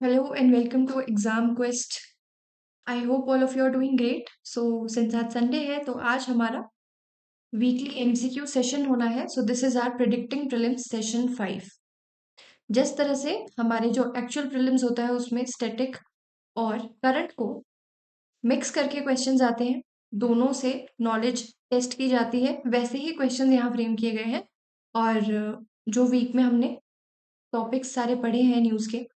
Hello and welcome to Exam Quest. I hope all of you are doing great. So since आज Sunday है तो आज हमारा weekly MCQ session होना है. So this is our predicting prelims session 5. जिस तरह से हमारे जो एक्चुअल प्रीलिम्स होता है उसमें स्टैटिक और करंट को मिक्स करके क्वेश्चंस आते हैं, दोनों से नॉलेज टेस्ट की जाती है, वैसे ही क्वेश्चंस यहाँ फ्रेम किए गए हैं. और जो वीक में हमने टॉपिक्स सारे पढ़े हैं न्यूज़ के,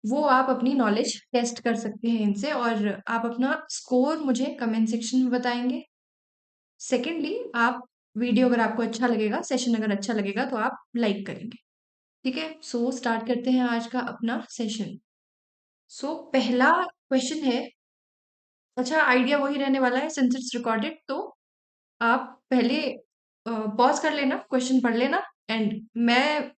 वो आप अपनी नॉलेज टेस्ट कर सकते हैं इनसे, और आप अपना स्कोर मुझे कमेंट सेक्शन में बताएंगे. सेकेंडली, आप वीडियो अगर आपको अच्छा लगेगा, सेशन अगर अच्छा लगेगा तो आप लाइक करेंगे. ठीक है, सो स्टार्ट करते हैं आज का अपना सेशन. सो पहला क्वेश्चन है. अच्छा, आइडिया वही रहने वाला है सिंस इट्स रिकॉर्डेड, तो आप पहले पॉज कर लेना, क्वेश्चन पढ़ लेना, एंड मैं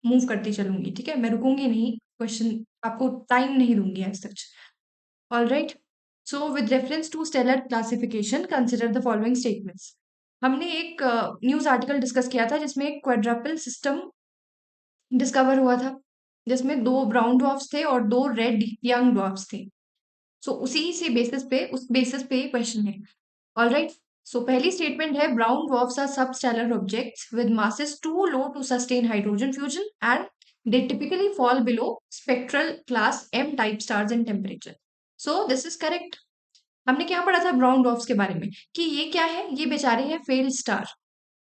मूव करती चलूंगी. ठीक है, मैं रुकूंगी नहीं, क्वेश्चन आपको टाइम नहीं दूंगी as such. All right. So, with reference to stellar classification, consider the following statements. हमने एक न्यूज़ आर्टिकल डिस्कस किया था जिसमें एक क्वाड्रपल सिस्टम डिस्कवर हुआ था, जिसमें 2 ब्राउन ड्वार्फ्स थे और 2 रेड यंग ड्वार्फ्स थे. सो उसी से बेसिस पे, उस बेसिस पे ये क्वेश्चन है. All right. सो पहली स्टेटमेंट है, brown dwarfs are substellar objects with masses too low to sustain hydrogen fusion and they typically fall below spectral class M type stars in temperature. So this is correct. हमने क्या पढ़ा था brown dwarfs के बारे में, कि ये क्या है, ये बेचारे हैं फेल्ड स्टार.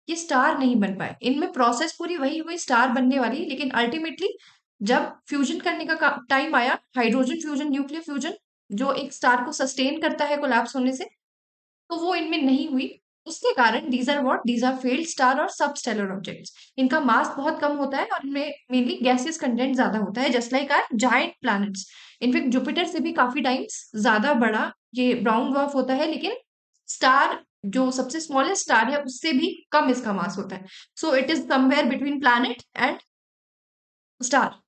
ये स्टार नहीं बन पाए, इनमें प्रोसेस पूरी वही हुई स्टार बनने वाली, लेकिन अल्टीमेटली जब फ्यूजन करने का टाइम आया, हाइड्रोजन फ्यूजन, न्यूक्लियर फ्यूजन, जो एक स्टार को सस्टेन करता है कोलैप्स होने से, तो वो इनमें नहीं हुई. उसके कारण these are what, these are failed star और सबस्टेलर ऑब्जेक्ट्स. इनका मास बहुत कम होता है और इनमें मेनली गैसियस कंटेंट ज्यादा होता है, just like our giant planets. In fact Jupiter से भी काफी टाइम्स ज्यादा बड़ा ये ब्राउन ड्वार्फ होता है, लेकिन स्टार, जो सबसे स्मॉलेस्ट स्टार है, उससे भी कम इसका मास होता है. So it is somewhere between planet and star.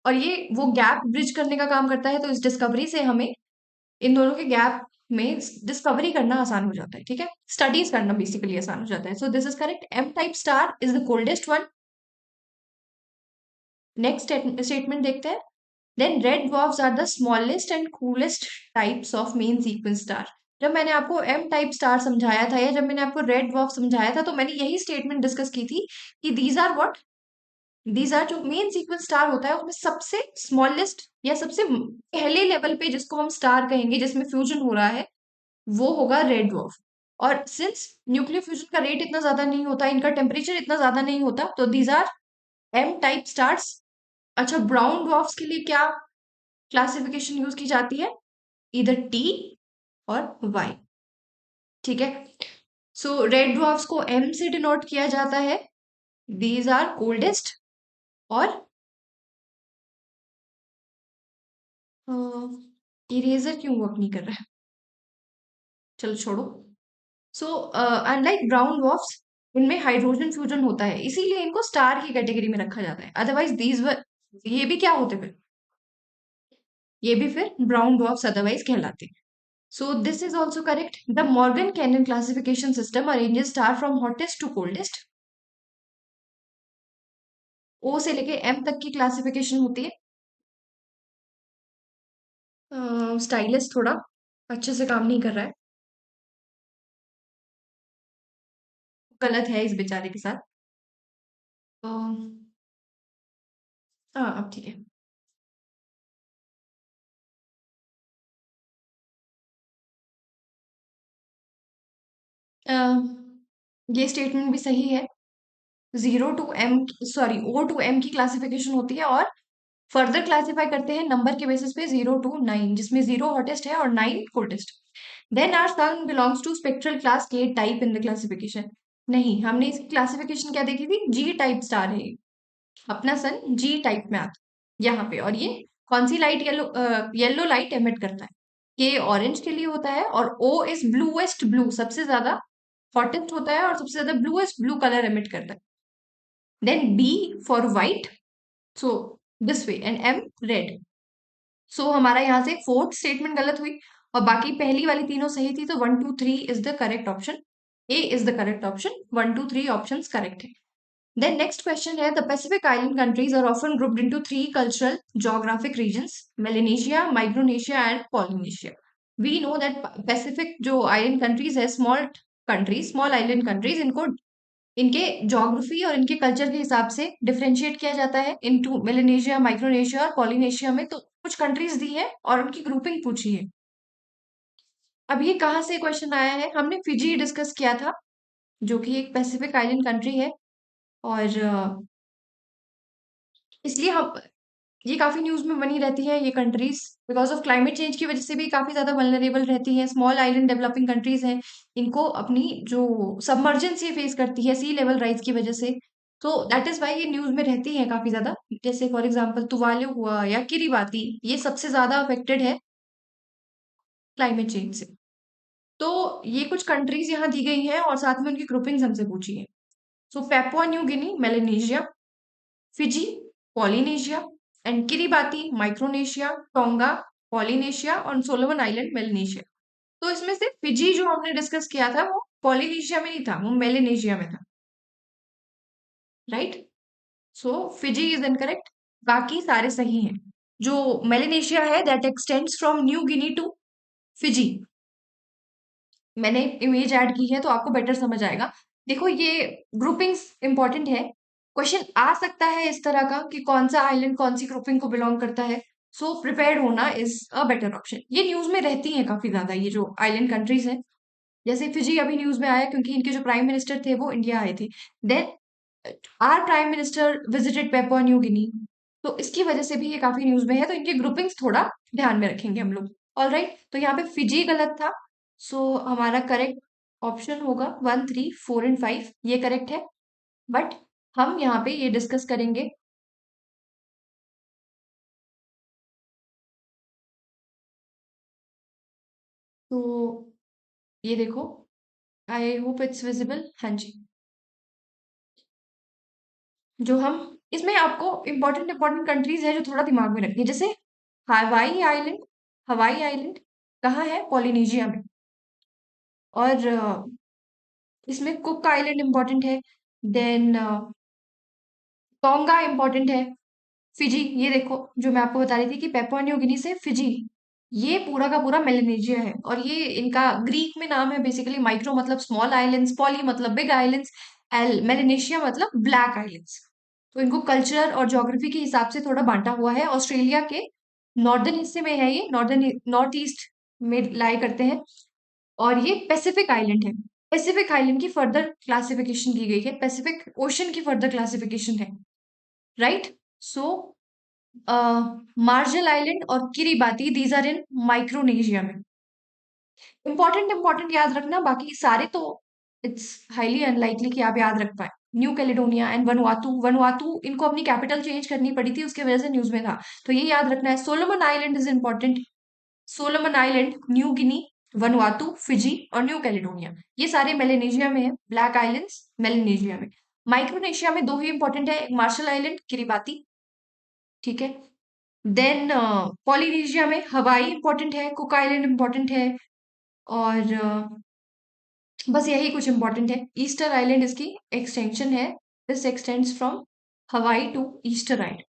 और ये वो गैप ब्रिज करने का काम करता है, तो इस डिस्कवरी से हमें इन दोनों के गैप में डिस्कवरी करना आसान हो जाता है. ठीक है, स्टडीज करना बेसिकली आसान हो जाता है. So this is correct. M type star is the coldest one. Next statement देखते हैं. Then red dwarfs are the smallest and coolest types of main sequence star. जब मैंने आपको एम टाइप स्टार समझाया था, या जब मैंने आपको रेड ड्वार्फ समझाया था, तो मैंने यही स्टेटमेंट डिस्कस की थी कि these are what, these are, जो मेन सीक्वेंस स्टार होता है उसमें सबसे स्मॉलेस्ट या सबसे पहले लेवल पे जिसको हम स्टार कहेंगे, जिसमें फ्यूजन हो रहा है, वो होगा रेड ड्वार्फ. और सिंस न्यूक्लियर फ्यूजन का रेट इतना ज्यादा नहीं होता, इनका टेम्परेचर इतना ज्यादा नहीं होता, तो these are M type stars. अच्छा, ब्राउन ड्वार्फ्स के लिए क्या क्लासिफिकेशन यूज की जाती है? इधर टी और वाई. ठीक है. सो रेड ड्वार्फ्स को एम से डिनोट किया जाता है. These are coldest. और इरेजर क्यों वर्क नहीं कर रहा है? चलो छोड़ो. सो अनलाइक ब्राउन ड्वार्फ्स, इनमें हाइड्रोजन फ्यूजन होता है, इसीलिए इनको स्टार की कैटेगरी में रखा जाता है. अदरवाइज दीज वर, ये भी क्या होते फिर, ये भी फिर ब्राउन ड्वार्फ्स अदरवाइज कहलाते. So this is also correct. The Morgan Keenan classification system arranges star from hottest to coldest. O से लेके एम तक की क्लासिफिकेशन होती है. स्टाइलिस थोड़ा अच्छे से काम नहीं कर रहा है, गलत है इस बेचारे के साथ. हाँ, अब ठीक है. अ, ये स्टेटमेंट भी सही है. Zero to M, sorry, O to M की क्लासिफिकेशन होती है, और फर्दर क्लासिफाई करते हैं नंबर के बेसिस पे 0 to 9, जिसमें 0 हॉटेस्ट है और 9 coldest. Then our sun belongs to spectral class K type in the classification. नहीं, हमने इसकी क्लासिफिकेशन क्या देखी थी, जी टाइप स्टार है. अपना सन जी टाइप में आता है यहाँ पे. और ये कौन सी light, yellow, yellow light emit करता है. ये ऑरेंज के लिए होता है. और ओ इज ब्लूएस्ट ब्लू, सबसे ज्यादा हॉटेस्ट होता है और सबसे ज्यादा ब्लूएस्ट ब्लू कलर एमिट करता है. Then B for white, so this way, and M red. So हमारा यहाँ से फोर्थ स्टेटमेंट गलत हुई, और बाकी पहली वाली तीनों सही थी. तो 1 2 3 is the correct option. A is the correct option. 1 2 3 option correct है. Then next question है, the Pacific Island countries are often grouped into three cultural geographic regions: Melanesia, Micronesia and Polynesia. We know that Pacific जो island countries है, small island countries, इनको इनके geography और इनके culture के हिसाब से डिफरेंशिएट किया जाता है इनटू मेलेनेशिया, माइक्रोनेशिया और पॉलिनेशिया में। तो कुछ कंट्रीज दी है और उनकी ग्रुपिंग पूछी है। अब ये कहाँ से क्वेश्चन आया है, हमने फिजी डिस्कस किया था जो कि एक पैसिफिक आइलैंड कंट्री है, और इसलिए हम ये काफी न्यूज में बनी रहती है ये countries, because of climate change की वजह से भी काफी ज्यादा वल्नरेबल रहती हैं। स्मॉल आइलैंड डेवलपिंग कंट्रीज हैं, इनको अपनी जो सबमर्जेंस ये फेस करती है सी लेवल राइज की वजह से, तो दैट इज वाई ये न्यूज में रहती है काफी ज्यादा। जैसे फॉर एग्जांपल तुवालु हुआ या किरिबाती, ये सबसे ज्यादा अफेक्टेड है क्लाइमेट चेंज से। तो ये कुछ कंट्रीज यहाँ दी गई हैं और साथ में उनकी ग्रुपिंग्स हमसे पूछी है। So Papua New Guinea, Melanesia, Fiji, Polynesia and Kiribati, Micronesia, Tonga, Polynesia और सोलोमन आइलैंड, मेलेनेशिया। तो इसमें से फिजी जो हमने डिस्कस किया था वो पॉलिनेशिया में नहीं था, वो मेलेनेशिया में था, right. So Fiji is incorrect, बाकी सारे सही हैं। जो मेलेनेशिया है that extends from New Guinea to Fiji, मैंने इमेज ऐड की है तो आपको बेटर समझ आएगा। देखो ये ग्रुपिंग्स इंपॉर्टेंट है, क्वेश्चन आ सकता है इस तरह का कि कौन सा आइलैंड कौन सी ग्रुपिंग को बिलोंग करता है। सो प्रिपेयर्ड होना इज अ बेटर ऑप्शन। ये न्यूज में रहती हैं काफी ज्यादा ये जो आइलैंड कंट्रीज हैं, जैसे फिजी अभी न्यूज में आया क्योंकि इनके जो प्राइम मिनिस्टर थे वो इंडिया आए थे। Then our prime minister visited Papua New Guinea, तो इसकी वजह से भी ये काफी न्यूज में है, तो इनके ग्रुपिंग्स थोड़ा ध्यान में रखेंगे हम लोग। ऑल राइट, तो यहाँ पे फिजी गलत था, सो हमारा करेक्ट ऑप्शन होगा 1, 3, 4 एंड 5, ये करेक्ट है। बट हम यहाँ पे ये डिस्कस करेंगे, तो ये देखो, आई होप इट्स विजिबल, हाँ जी। जो हम इसमें आपको इंपॉर्टेंट इंपॉर्टेंट कंट्रीज है जो थोड़ा दिमाग में रखनी है, जैसे हवाई आइलैंड, हवाई आइलैंड कहाँ है, पॉलिनेशिया में। और इसमें कुक आइलैंड इंपॉर्टेंट है, देन टोंगा इंपॉर्टेंट है, फिजी, ये देखो जो मैं आपको बता रही थी कि पेपुआ न्यू गिनी से फिजी, ये पूरा का पूरा मेलेनेशिया है। और ये इनका ग्रीक में नाम है बेसिकली, माइक्रो मतलब स्मॉल आइलैंड्स, पॉली मतलब बिग आइलैंड्स, एल मेलेनेशिया मतलब ब्लैक आइलैंड्स। तो इनको कल्चर और ज्योग्राफी के हिसाब से थोड़ा बांटा हुआ है। ऑस्ट्रेलिया के नॉर्दर्न हिस्से में है, ये नॉर्थ ईस्ट में लाई करते हैं, और ये पैसिफिक आइलैंड है। पैसिफिक आइलैंड की फर्दर क्लासिफिकेशन की गई है, पैसिफिक ओशन की फर्दर क्लासिफिकेशन है, राइट। सो मार्शल आइलैंड और Kiribati, these are in Micronesia में। इंपॉर्टेंट इंपॉर्टेंट याद रखना, बाकी सारे तो इट्स हाईली अनलाइकली कि आप याद रख पाए। New Caledonia and Vanuatu, Vanuatu इनको अपनी कैपिटल चेंज करनी पड़ी थी, उसके वजह से न्यूज में था, तो ये याद रखना है। Solomon island is important, Solomon island, New Guinea, Vanuatu, Fiji और न्यू कैलेडोनिया, ये सारे मेलेनेशिया में है। ब्लैक आइलैंड्स मेलेनेशिया में। माइक्रोनेशिया में दो ही इंपॉर्टेंट है, एक मार्शल आइलैंड, किरिबाती, ठीक है। देन पॉलिनेशिया में हवाई इंपॉर्टेंट है, कुक आइलैंड इंपॉर्टेंट है, और बस यही कुछ इंपॉर्टेंट है। ईस्टर आइलैंड इसकी एक्सटेंशन है, दिस एक्सटेंड्स फ्रॉम हवाई टू ईस्टर आइलैंड,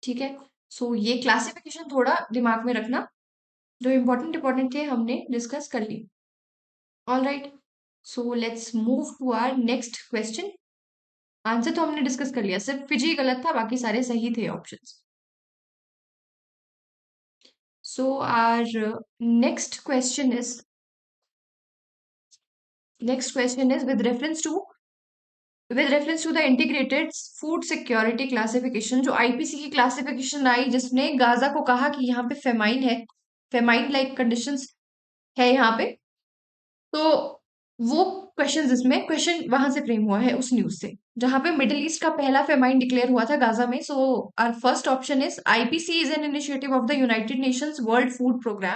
ठीक है। सो ये क्लासिफिकेशन थोड़ा दिमाग में रखना, जो इंपॉर्टेंट इंपॉर्टेंट थे हमने डिस्कस कर ली। All right, so let's move to our next question. Answer तो हमने डिस्कस कर लिया, सिर्फ फिजी गलत था, बाकी सारे सही थे options. So our next question is, next question is with reference to the integrated food security classification, जो आईपीसी की क्लासिफिकेशन आई जिसने गाजा को कहा कि यहाँ पे फेमाइन है, फेमाइन लाइक कंडीशंस है यहाँ पे, तो वो क्वेश्चन, इसमें क्वेश्चन वहां से फ्रेम हुआ है उस न्यूज से जहां पे मिडिल ईस्ट का पहला फेमाइन डिक्लेयर हुआ था गाजा में। So our first option is IPC is an initiative of the United Nations World Food Programme.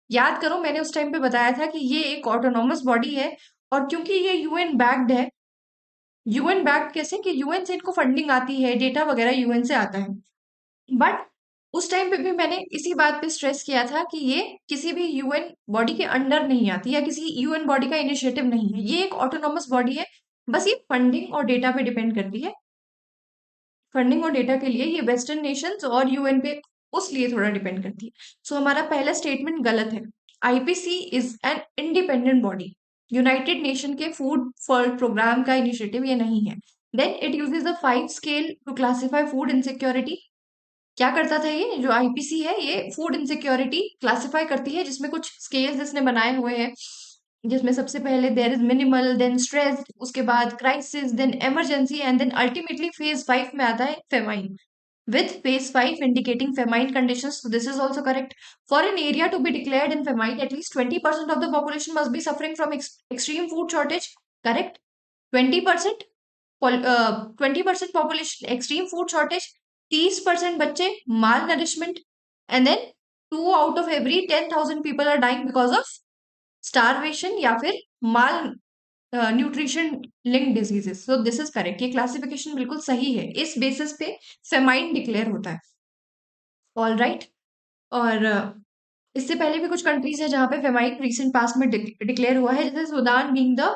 याद करो मैंने उस टाइम पे बताया था कि ये एक ऑटोनॉमस बॉडी है, और क्योंकि ये यूएन बैक्ड है, यूएन बैक्ड कैसे कि यूएन से इनको फंडिंग आती है, डेटा वगैरह यूएन से आता है। बट उस टाइम पे भी मैंने इसी बात पे स्ट्रेस किया था कि ये किसी भी यूएन बॉडी के अंडर नहीं आती या किसी यूएन बॉडी का इनिशिएटिव नहीं है, ये एक ऑटोनॉमस बॉडी है। बस ये फंडिंग और डेटा पे डिपेंड करती है। फंडिंग और डेटा के लिए ये वेस्टर्न नेशंस और यूएन पे उस लिए थोड़ा डिपेंड करती है। सो हमारा पहला स्टेटमेंट गलत है। IPC is an independent body. United Nation के फूड वर्ल्ड प्रोग्राम का इनिशिएटिव ये नहीं है। Then it uses the 5 scale to classify food insecurity. क्या करता था ये जो आईपीसी है, ये फूड इनसिक्योरिटी क्लासिफाई करती है, जिसमें कुछ स्केल्स इसने बनाए हुए हैं, जिसमें सबसे पहले there is minimal, then stress, उसके बाद crisis, then emergency and then ultimately phase 5 में आता है famine, with phase 5 indicating famine conditions. So this is also correct. For an area to be declared in famine, at least 20% of the population must be suffering from extreme food shortage. Correct? 20%, 20% population extreme food shortage, 30% बच्चे malnourishment, and then 2 out of every 10,000 people are dying because of starvation या फिर mal nutrition link diseases. So this is correct, ये classification बिल्कुल सही है, इस basis पे famine declare होता है। All right. और इससे पहले भी कुछ कंट्रीज है जहां पे फेमाइन रिसेंट पास्ट में डिक्लेयर हुआ है, जैसे Sudan being the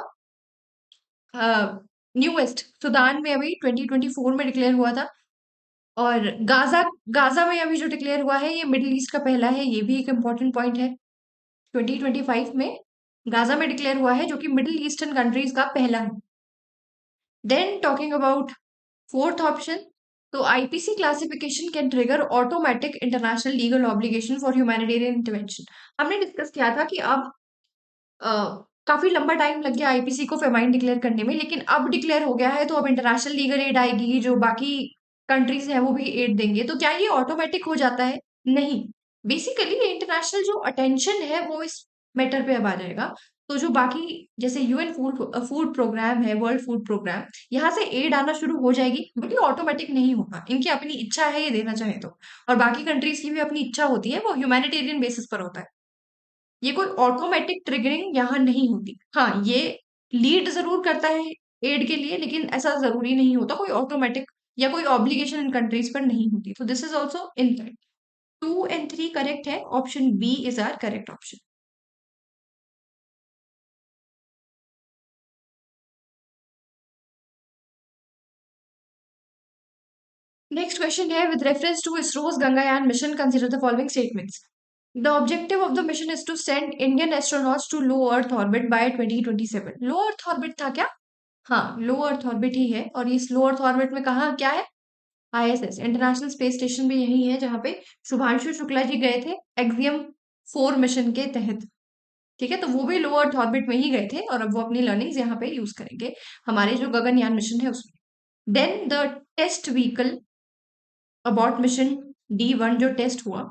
newest. Sudan में अभी 2024 में डिक्लेयर हुआ था। और गाजा गाजा में अभी जो डिक्लेयर हुआ है ये मिडिल ईस्ट का पहला है, ये भी एक इम्पॉर्टेंट पॉइंट है। 2025 में गाजा में डिक्लेयर हुआ है, जो कि मिडिल ईस्टर्न कंट्रीज का पहला है। Then talking about fourth option, तो IPC classification can trigger automatic international legal obligation for humanitarian intervention. हमने डिस्कस किया था कि अब अ, काफी लंबा टाइम लग गया आईपीसी को फेमाइन डिक्लेयर करने में, लेकिन अब डिक्लेयर हो गया है तो अब इंटरनेशनल लीगल एड आएगी, जो बाकी कंट्रीज है वो भी एड देंगे। तो क्या ये ऑटोमेटिक हो जाता है? नहीं। बेसिकली इंटरनेशनल जो अटेंशन है वो इस मैटर पे अब आ जाएगा। तो जो बाकी जैसे यूएन फूड फूड प्रोग्राम है, वर्ल्ड फूड प्रोग्राम, यहाँ से एड आना शुरू हो जाएगी, बट ये ऑटोमेटिक नहीं होगा, इनकी अपनी इच्छा है ये देना चाहे तो। और बाकी कंट्रीज की भी अपनी इच्छा होती है, वो ह्यूमैनिटेरियन बेसिस पर होता है। ये कोई ऑटोमेटिक ट्रिगरिंग यहाँ नहीं होती। हाँ, ये लीड जरूर करता है एड के लिए, लेकिन ऐसा जरूरी नहीं होता, कोई ऑटोमेटिक या कोई ऑब्लिगेशन इन कंट्रीज पर नहीं होती। तो this is also incorrect. 2 and 3 correct है, option B is our correct option. Next question है, with reference to ISRO's Gaganyaan mission consider the following statements. The objective of the mission is to send Indian astronauts to low earth orbit by 2027। Low earth orbit था क्या? हाँ, लो earth orbit ही है। और इस लो earth orbit में कहा क्या है? आईएसएस इंटरनेशनल स्पेस स्टेशन भी यही है जहां पे शुभांशु शुक्ला जी गए थे एक्सियम 4 मिशन के तहत। ठीक है, तो वो भी लो अर्थ ऑर्बिट में ही गए थे और अब वो अपनी लर्निंग्स यहाँ पे यूज करेंगे हमारे जो गगनयान मिशन है उसमें। Then the test vehicle abort mission D1 जो टेस्ट हुआ,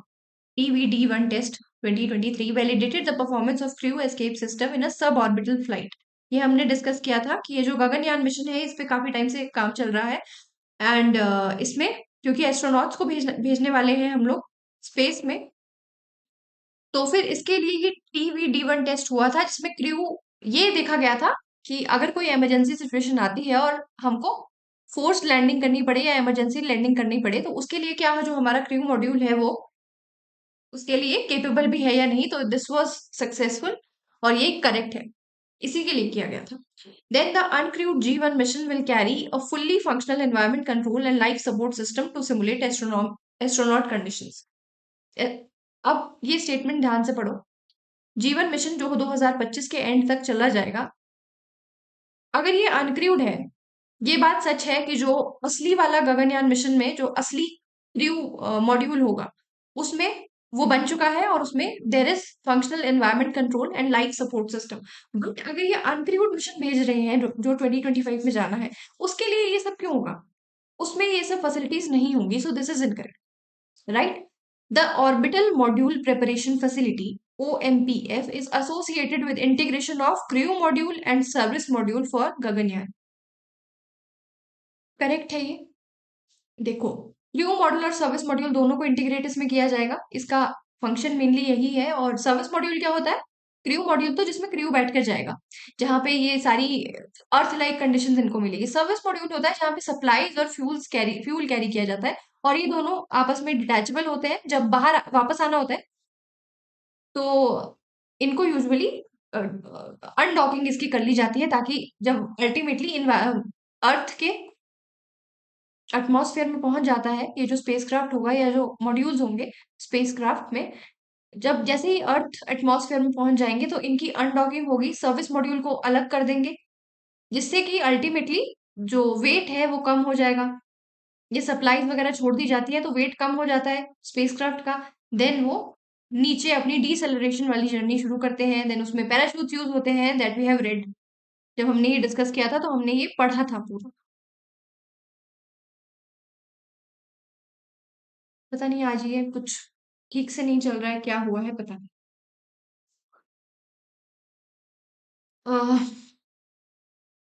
TVD1 test 2023 validated the performance of crew escape system in a sub orbital flight. ये हमने डिस्कस किया था कि ये जो गगनयान मिशन है इस पे काफी टाइम से काम चल रहा है। एंड इसमें क्योंकि एस्ट्रोनॉट्स को भेजने वाले हैं हम लोग स्पेस में, तो फिर इसके लिए ये TVD1 टेस्ट हुआ था, जिसमें क्रू ये देखा गया था कि अगर कोई इमरजेंसी सिचुएशन आती है और हमको फोर्स लैंडिंग करनी पड़े या इमरजेंसी लैंडिंग करनी पड़े, तो उसके लिए क्या जो हमारा क्रू मॉड्यूल है वो उसके लिए केपेबल भी है या नहीं। तो दिस वाज सक्सेसफुल और ये करेक्ट है, इसी के लिए किया गया था। Then the uncrewed G1 mission will carry a fully functional environment control and life support system to simulate astronaut conditions. ए- अब ये स्टेटमेंट ध्यान से पढ़ो। जीवन मिशन जो 2025 के एंड तक चला जाएगा, अगर ये अनक्रूड है, ये बात सच है कि जो असली वाला गगनयान मिशन में जो असली क्रू मॉड्यूल होगा उसमें वो बन चुका है और उसमें there is functional environment control and life support system. But अगर ये अनक्रूड मिशन भेज रहे हैं जो 2025 में जाना है, उसके लिए ये सब क्यों होगा? उसमें ये सब फैसिलिटीज नहीं होंगी। सो this is incorrect, right. The orbital module preparation facility OMPF is associated with integration of crew module and service module for Gaganyaan. Correct है ये। देखो, क्रू मॉड्यूल और सर्विस मॉड्यूल दोनों को इंटीग्रेट इसमें किया जाएगा, इसका फंक्शन मेनली यही है। और सर्विस मॉड्यूल क्या होता है? क्रू मॉड्यूल तो जिसमें क्रू बैठ कर जाएगा, जहां पे ये सारी अर्थ लाइक कंडीशन इनको मिलेगी। सर्विस मॉड्यूल होता है जहां पे सप्लाईज और फ्यूल कैरी किया जाता है, और ये दोनों आपस में डिटैचेबल होते हैं। जब बाहर वापस आना होता है तो इनको यूजुअली अनडॉकिंग इसकी कर ली जाती है, ताकि जब अल्टीमेटली अर्थ के एटमॉस्फेयर में पहुंच जाता है ये जो स्पेसक्राफ्ट होगा या जो मॉड्यूल्स होंगे स्पेसक्राफ्ट में, जब जैसे ही अर्थ एटमॉस्फेयर में पहुंच जाएंगे तो इनकी अनडॉकिंग होगी, सर्विस मॉड्यूल को अलग कर देंगे, जिससे कि अल्टीमेटली जो वेट है वो कम हो जाएगा। ये सप्लाईज वगैरह छोड़ दी जाती है तो वेट कम हो जाता है स्पेसक्राफ्ट का। देन वो नीचे अपनी डीसेलरेशन वाली जर्नी शुरू करते हैं। देन उसमें पैराशूट्स यूज होते हैं, दैट वी हैव रेड। जब हमने ये डिस्कस किया था तो हमने ये पढ़ा था पूरा। पता नहीं आज ये कुछ ठीक से नहीं चल रहा है, क्या हुआ है पता नहीं। अह,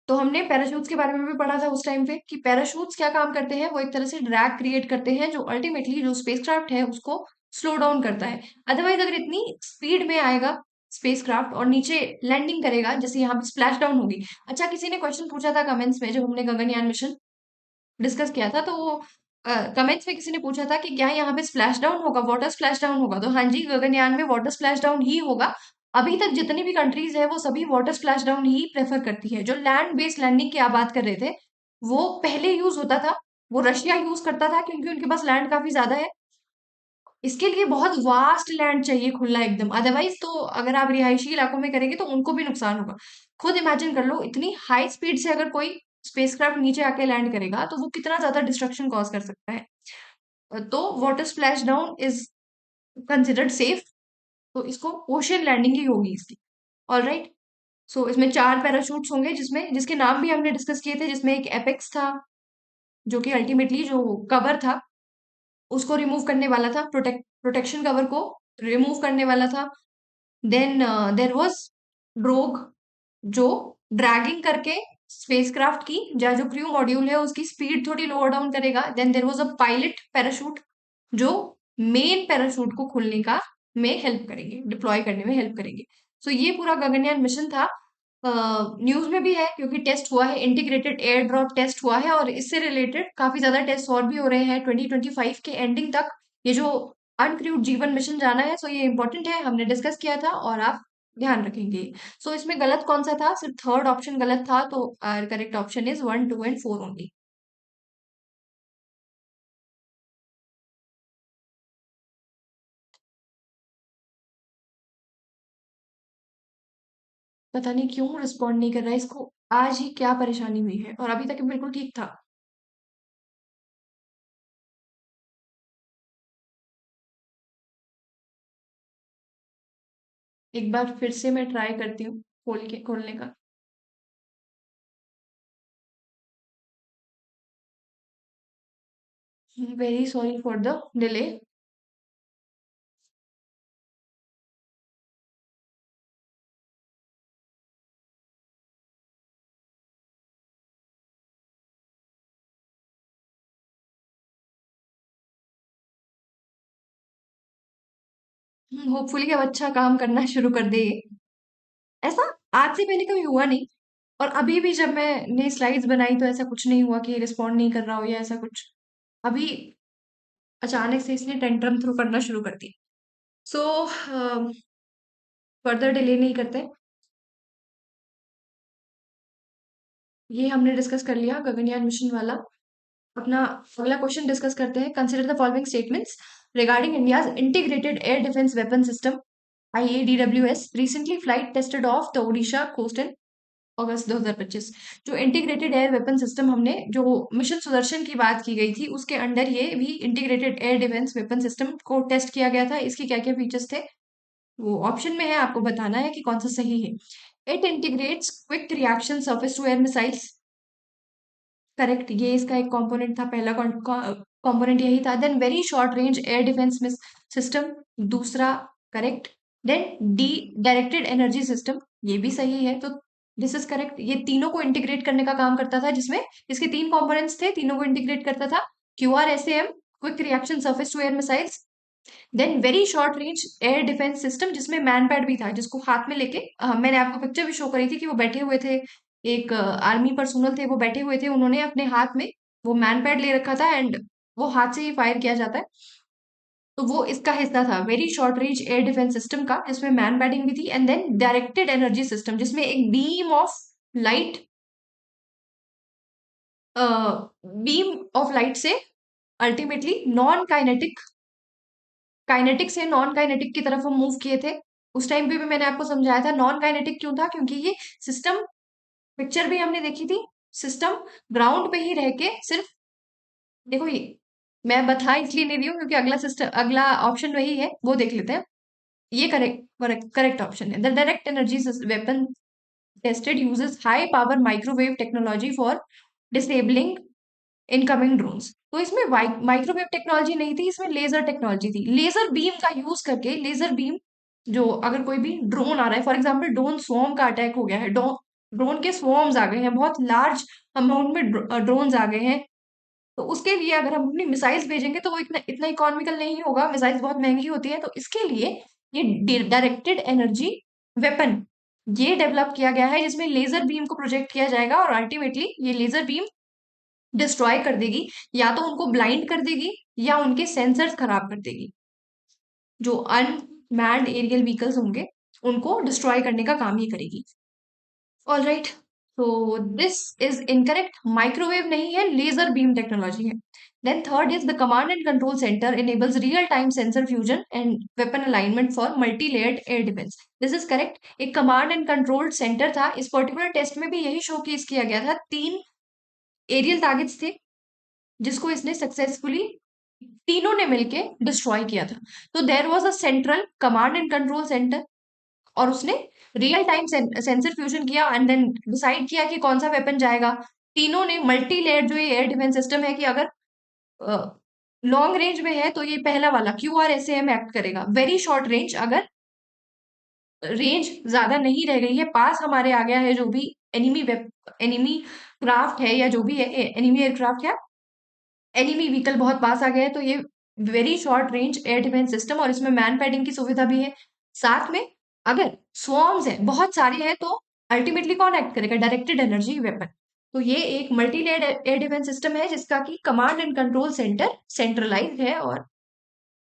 तो हमने पैराशूट्स के बारे में भी पढ़ा था उस टाइम पे कि पैराशूट्स क्या काम करते हैं। वो एक तरह से ड्रैग क्रिएट करते हैं जो अल्टीमेटली जो स्पेसक्राफ्ट है उसको स्लो डाउन करता है। अदरवाइज अगर इतनी स्पीड में आएगा स्पेसक्राफ्ट और नीचे लैंडिंग करेगा, जैसे यहाँ पे स्प्लैश डाउन होगी। अच्छा, किसी ने क्वेश्चन पूछा था कमेंट्स में जब हमने गगनयान मिशन डिस्कस किया था, तो वो कमेंट्स में किसी ने पूछा था कि क्या यहाँ पे स्प्लैश डाउन होगा, वाटर स्प्लैश डाउन होगा। तो हाँ जी, गगनयान में वाटर स्प्लैश डाउन ही होगा। अभी तक जितनी भी कंट्रीज है वो सभी वाटर स्प्लैश डाउन ही प्रेफर करती है। जो लैंड बेस्ड लैंडिंग की आप बात कर रहे थे, वो पहले यूज होता था, वो रशिया यूज करता था क्योंकि उनके पास लैंड काफी ज्यादा है। इसके लिए बहुत वास्ट लैंड चाहिए खुला एकदम, अदरवाइज तो अगर आप रिहायशी इलाकों में करेंगे तो उनको भी नुकसान होगा। खुद इमेजिन कर लो, इतनी हाई स्पीड से अगर कोई स्पेसक्राफ्ट नीचे आके लैंड करेगा तो वो कितना ज्यादा डिस्ट्रक्शन कॉज कर सकता है। तो water splash down is considered safe. तो इसको ओशन लैंडिंग ही होगी इसकी। All right. सो इसमें 4 पैराशूट्स होंगे, जिसमें जिसके नाम भी हमने डिस्कस किए थे, जिसमें एक एपेक्स था जो कि अल्टीमेटली जो कवर था उसको रिमूव करने वाला था, प्रोटेक्शन कवर को रिमूव करने वाला था। देन देर वाज ड्रोग जो ड्रैगिंग करके स्पेसक्राफ्ट की जो क्रू मॉड्यूल है उसकी स्पीड थोड़ी लोअर डाउन करेगा। Then there was a pilot parachute जो मेन पैराशूट को खोलने का में हेल्प करेंगे, डिप्लॉय करने में हेल्प करेंगे। सो ये पूरा गगनयान मिशन था। न्यूज में भी है क्योंकि टेस्ट हुआ है, इंटीग्रेटेड एयर ड्रॉप टेस्ट हुआ है, और इससे रिलेटेड काफी ज्यादा टेस्ट और भी हो रहे हैं 2025 के एंडिंग तक। ये जो अनक्रूड जीवन मिशन जाना है, सो ये इंपॉर्टेंट है, हमने डिस्कस किया था और आप ध्यान रखेंगे। सो इसमें गलत कौन सा था? सिर्फ थर्ड ऑप्शन गलत था, तो correct option is 1, 2 and 4 only. पता नहीं क्यों रिस्पॉन्ड नहीं कर रहा है, इसको आज ही क्या परेशानी हुई है, और अभी तक बिल्कुल ठीक था। एक बार फिर से मैं ट्राई करती हूँ खोलने का। Very sorry for the delay. Hopefully अब अच्छा काम करना शुरू कर दे ये। ऐसा आज से पहले कभी हुआ नहीं, और अभी भी जब मैंने स्लाइड्स बनाई तो ऐसा कुछ नहीं हुआ कि रिस्पॉन्ड नहीं कर रहा हो या ऐसा कुछ। अभी अचानक से इसने टेंट्रम थ्रो करना शुरू कर दी। सो फर्दर डिले नहीं करते, ये हमने डिस्कस कर लिया गगनयान मिशन वाला। अपना अगला क्वेश्चन डिस्कस करते हैं। Consider the following statements regarding India's integrated air defence weapon system IADWS recently flight tested off the Odisha coast in August 2025। जो इंटीग्रेटेड एयर वेपन सिस्टम हमने जो मिशन सुदर्शन की बात की गई थी उसके अंडर ये भी integrated air defence weapon system को टेस्ट किया गया था। इसके क्या क्या फीचर्स थे वो ऑप्शन में है, आपको बताना है कि कौन सा सही है। It integrates quick reaction surface to air missiles, correct, ये इसका एक कंपोनेंट था, पहला कंपोनेंट यही था। Then very short range air defence system, दूसरा, correct. Then the directed energy system, ये भी सही है, तो दिस इज करेक्ट। ये तीनों को इंटीग्रेट करने का काम करता था, जिसमें इसके 3 कंपोनेंट्स थे, तीनों को इंटीग्रेट करता था। QRSAM, quick reaction surface to air missiles. Then very short range air defence system, जिसमें मैन पैड भी था, जिसको हाथ में लेके मैंने आपको पिक्चर भी शो करी थी कि वो बैठे हुए थे, एक आर्मी पर्सनल थे, वो बैठे हुए थे, उन्होंने अपने हाथ में वो मैन पैड ले रखा था, एंड वो हाथ से ही फायर किया जाता है। तो वो इसका हिस्सा था, very short range air defence system का, जिसमें मैन बैटिंग भी थी, and then directed energy system, जिसमें एक बीम ऑफ लाइट से अल्टीमेटली नॉन काइनेटिक काइनेटिक से नॉन काइनेटिक की तरफ हम मूव किए थे। उस टाइम पे भी मैंने आपको समझाया था नॉन काइनेटिक क्यों था, क्योंकि ये सिस्टम, पिक्चर भी हमने देखी थी, सिस्टम ग्राउंड पे ही रह के सिर्फ, देखो ये मैं बता इसलिए नहीं रही हूँ क्योंकि अगला ऑप्शन वही है, वो देख लेते हैं। ये करेक्ट करेक्ट करेक्ट ऑप्शन है। The direct energy weapon tested uses high power microwave technology for disabling incoming drones. तो इसमें माइक्रोवेव टेक्नोलॉजी नहीं थी, इसमें लेजर टेक्नोलॉजी थी। लेजर बीम का यूज करके, लेजर बीम, जो अगर कोई भी ड्रोन आ रहा है, फॉर एग्जांपल ड्रोन स्वॉर्म का अटैक हो गया है, ड्रोन के स्वॉर्म्स आ गए हैं, बहुत लार्ज अमाउंट में ड्रोन्स आ गए हैं, तो उसके लिए अगर हम अपनी मिसाइल्स भेजेंगे तो वो इतना इतना इकोनॉमिकल नहीं होगा, मिसाइल्स बहुत महंगी होती है, तो इसके लिए ये डायरेक्टेड एनर्जी वेपन ये डेवलप किया गया है, जिसमें लेजर बीम को प्रोजेक्ट किया जाएगा और अल्टीमेटली ये लेजर बीम डिस्ट्रॉय कर देगी, या तो उनको ब्लाइंड कर देगी या उनके सेंसर्स खराब कर देगी, जो अनमैन्ड एरियल व्हीकल्स होंगे उनको डिस्ट्रॉय करने का काम ये करेगी। ऑल राइट, तो दिस इज इनकरेक्ट, माइक्रोवेव नहीं है, लेजर बीम टेक्नोलॉजी है। Then third is the command and control centre enables real time sensor fusion and weapon alignment for multi layered air defence. This is correct, एक command and control centre था, इस particular test में भी यही showcase किया गया था, 3 aerial targets थे जिसको इसने सक्सेसफुली तीनों ने मिलके डिस्ट्रॉय किया था। तो there was a central command and control centre, और उसने रियल टाइम सेंसर फ्यूजन किया एंड देन डिसाइड किया कि कौन सा वेपन जाएगा। तीनों ने मल्टी लेयर, जो ये एयर डिफेंस सिस्टम है, कि अगर लॉन्ग रेंज में है तो ये पहला वाला QRSAM एक्ट करेगा, वेरी शॉर्ट रेंज, अगर रेंज ज्यादा नहीं रह गई है, पास हमारे आ गया है जो भी एनिमी क्राफ्ट है या जो भी है, एनिमी एयरक्राफ्ट या एनिमी व्हीकल बहुत पास आ गया है, तो ये very short range air defence system, और इसमें मैन पैडिंग की सुविधा भी है। साथ में अगर स्वॉर्म्स है, बहुत सारे हैं, तो अल्टीमेटली कौन एक्ट करेगा, डायरेक्टेड एनर्जी वेपन। तो ये एक multi layer air defence system है जिसका की command and control centre centralised है। और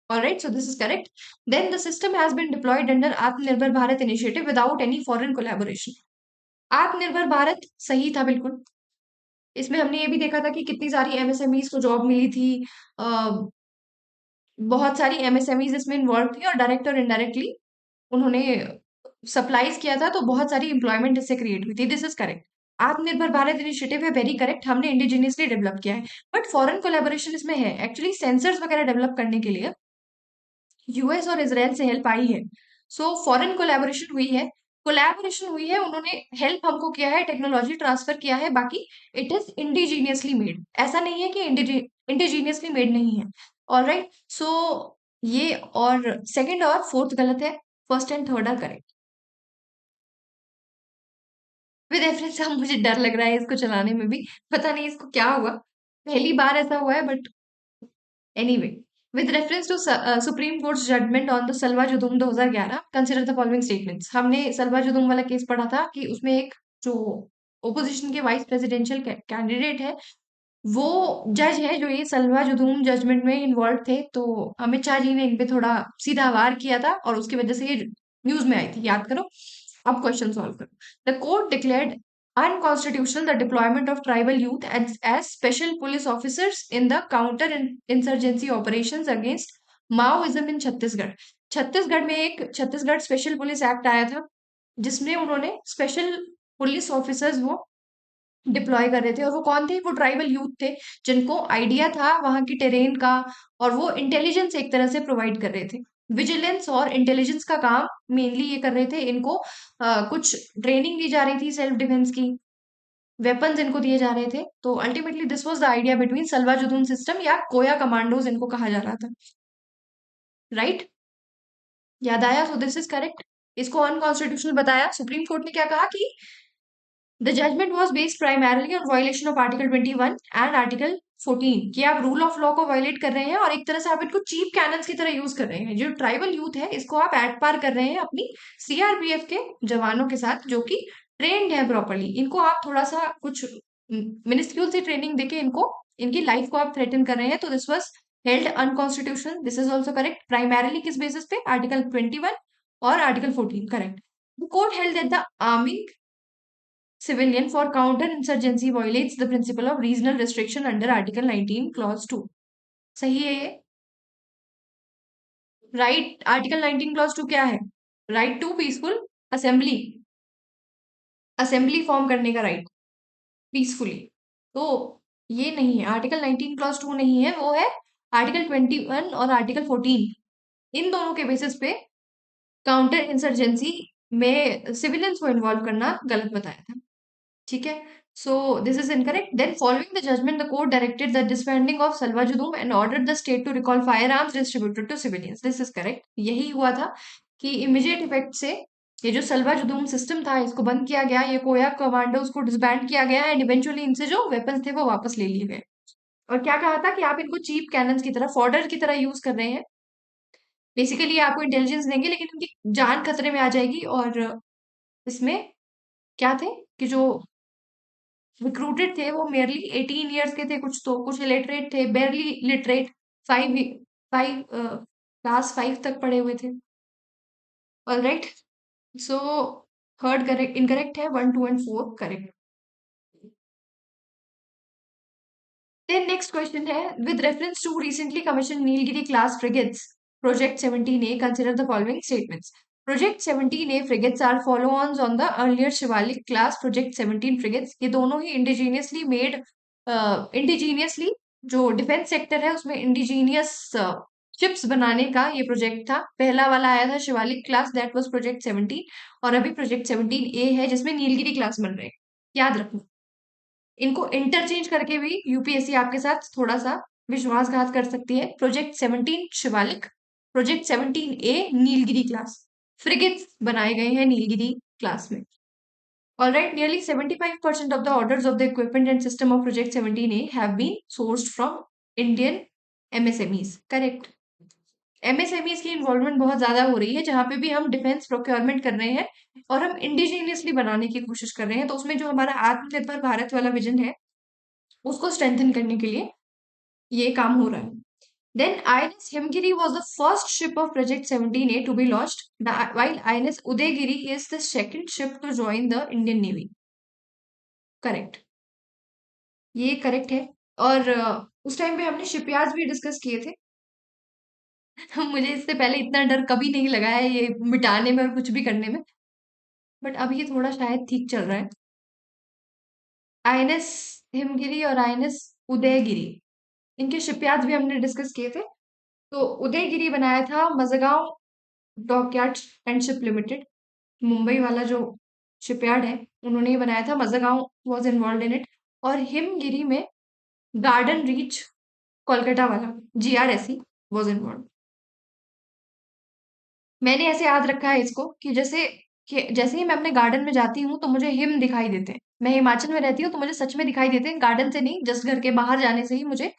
all right, so this is correct. Then the system has been deployed under Atmanirbhar Bharat initiative without any foreign collaboration. Atmanirbhar Bharat सही था बिल्कुल, इसमें हमने ये भी देखा था कि कितनी सारी MSMEs को जॉब मिली थी, बहुत सारी MSMEs इसमें इन्वॉल्व थी, और डायरेक्ट और इनडायरेक्टली उन्होंने सप्लाईज किया था, तो बहुत सारी एम्प्लॉयमेंट इससे क्रिएट हुई थी। दिस इज करेक्ट, आत्मनिर्भर भारत इनिशिएटिव है, वेरी करेक्ट, हमने इंडिजिनियसली डेवलप किया है, बट फॉरेन कोलैबोरेशन इसमें है, एक्चुअली सेंसर्स वगैरह डेवलप करने के लिए US और इसराइल से हेल्प आई है। सो फॉरेन कोलैबोरेशन हुई है, उन्होंने हेल्प हमको किया है, टेक्नोलॉजी ट्रांसफर किया है, बाकी इट इज इंडिजीनियसली मेड, ऐसा नहीं है कि इंडिजीनियसली मेड नहीं है। ऑल राइट, सो ये और सेकंड और फोर्थ गलत है, first and third are correct. With reference, अब मुझे डर लग रहा है इसको चलाने में भी, पता नहीं इसको क्या हुआ, पहली बार ऐसा हुआ है, but anyway, with reference to Supreme Court's judgment on the Salwa Judum 2011, consider the following statements। हमने सलवा जुदुम वाला केस पढ़ा था कि उसमें एक जो ओपोजिशन के वाइस प्रेसिडेंशियल कैंडिडेट है, वो जज है जो ये सलवा जुदूम जजमेंट में इन्वॉल्व थे, तो अमित शाह जी ने इन पे थोड़ा सीधा वार किया था और उसकी वजह से ये न्यूज में आई थी, याद करो। अब क्वेश्चन सॉल्व करो। The court declared unconstitutional the deployment of tribal youth as special police officers in the counter insurgency operations against Maoism in Chhattisgarh. Chhattisgarh में एक छत्तीसगढ़ स्पेशल पुलिस एक्ट आया था, जिसमें उन्होंने स्पेशल पुलिस ऑफिसर्स वो डिप्लॉय कर रहे थे, और वो कौन थे, वो ट्राइबल यूथ थे, जिनको आइडिया था वहां की टेरेन का, और वो इंटेलिजेंस एक तरह से प्रोवाइड कर रहे थे, विजिलेंस और इंटेलिजेंस का काम मेनली ये कर रहे थे। इनको कुछ ट्रेनिंग दी जा रही थी सेल्फ डिफेंस की, वेपन्स इनको दिए जा रहे थे, तो ultimately this was the idea between Salwa Judum system, या कोया कमांडोज इनको कहा जा रहा था, राइट, याद आया, सो दिस इज करेक्ट। इसको अनकॉन्स्टिट्यूशनल बताया, सुप्रीम कोर्ट ने क्या कहा कि the judgment was based primarily on violation of article 21 and article 14, कि आप रूल ऑफ लॉ को वायलेट कर रहे हैं और एक तरह से आप इनको चीप कैनन्स की तरह यूज कर रहे हैं। जो ट्राइबल यूथ है इसको आप एट पार कर रहे हैं अपनी CRPF के जवानों के साथ, जो कि ट्रेंड है प्रॉपरली, इनको आप थोड़ा सा कुछ मिनिस्क्यूल सी ट्रेनिंग देके इनको, इनकी लाइफ को आप थ्रेटन कर रहे हैं, तो this was held unconstitutional, this is also correct. Primarily किस बेसिस पे? आर्टिकल 21 और article 14, correct. The court held that the arming civilian for counter-insurgency violates the principle of regional restriction under Article 19, Clause 2. सही है ये? Right, article 19 clause 2 क्या है? Right to peaceful assembly, assembly form करने का right peacefully. तो ये नहीं है, आर्टिकल 19 क्लॉज 2 नहीं है, वो है आर्टिकल 21 और आर्टिकल 14। इन दोनों के बेसिस पे काउंटर इंसर्जेंसी में सिविलियंस को इन्वॉल्व करना गलत बताया था। ठीक है, so this is incorrect. Then following the judgment the court directed the disbanding of Salwa Judum and ordered the state to recall firearms distributed to civilians. This is correct. यही हुआ था कि इमीडिएट इफेक्ट से ये जो सलवा जुदूम सिस्टम था इसको बंद किया गया, ये कोया कमांडोज को डिसबैंड किया गया एंड इवेंचुअली इनसे जो वेपन्स थे वो वापस ले लिए गए। और क्या कहा था कि आप इनको चीप कैनन्स की तरह, फॉडर की तरह यूज कर रहे हैं। बेसिकली आपको इंटेलिजेंस देंगे लेकिन उनकी जान खतरे में आ जाएगी। और इसमें क्या थे कि जो रिक्रूटेड थे वो मेयरली 18 ईयर्स के थे, कुछ तो कुछ इलिटरेट थे, barely literate, five five class 5 तक पढ़े हुए थे। All right, so third correct incorrect है, 1 2 and 4 correct. Then next question है, with reference to recently commission Nilgiri class frigates project 17A, consider the following statements. Project 17A frigates are follow ons on the earlier Shivalik class project 17 frigates. ये दोनों ही indigenously made, indigenously जो defence sector है उसमें indigenous ships बनाने का ये project था। पहला वाला आया था Shivalik class, that was project 17, और अभी प्रोजेक्ट 17A है जिसमें नीलगिरी क्लास बन रहे हैं। याद रखना, इनको इंटरचेंज करके भी यूपीएससी आपके साथ थोड़ा सा विश्वासघात कर सकती है। Project 17 Shivalik, project 17A Nilgiri class, frigates बनाए गए हैं नीलगिरी क्लास में। Alright, nearly 75% of the orders of the equipment and system of Project 17A have been sourced from Indian MSMEs. Correct. MSMEs की इन्वॉल्वमेंट बहुत ज्यादा हो रही है, जहां पे भी हम डिफेंस प्रोक्योरमेंट कर रहे हैं और हम इंडिजीनियसली बनाने की कोशिश कर रहे हैं। तो उसमें जो हमारा आत्मनिर्भर भारत वाला विजन है उसको स्ट्रेंथन करने के लिए ये काम हो रहा है। Then INS Himgiri was the first ship of Project 17A to be launched, while INS Udaygiri is the second ship to join the Indian Navy. Correct, ये करेक्ट है। और उस टाइम पे हमने शिपयार्ड्स भी डिस्कस किए थे। मुझे इससे पहले इतना डर कभी नहीं लगा है ये मिटाने में और कुछ भी करने में, बट अब ये थोड़ा शायद ठीक चल रहा है। आईएनएस हिमगिरी और आईएनएस उदयगिरी, इनके शिपयार्ड्स भी हमने डिस्कस किए थे। तो उदयगिरी बनाया था Mazagaon dockyard and ship limited, Mumbai वाला जो शिपयार्ड है उन्होंने ही बनाया था। Mazagaon was involve in it. और हिमगिरी में गार्डन रीच कोलकाता वाला जीआरएसई वॉज इन्वॉल्व। मैंने ऐसे याद रखा है इसको कि जैसे कि जैसे ही मैं अपने गार्डन में जाती हूँ तो मुझे हिम दिखाई देते हैं। मैं हिमाचल में रहती हूँ तो मुझे सच में दिखाई देते हैं, गार्डन से नहीं, जस्ट घर के बाहर जाने से ही मुझे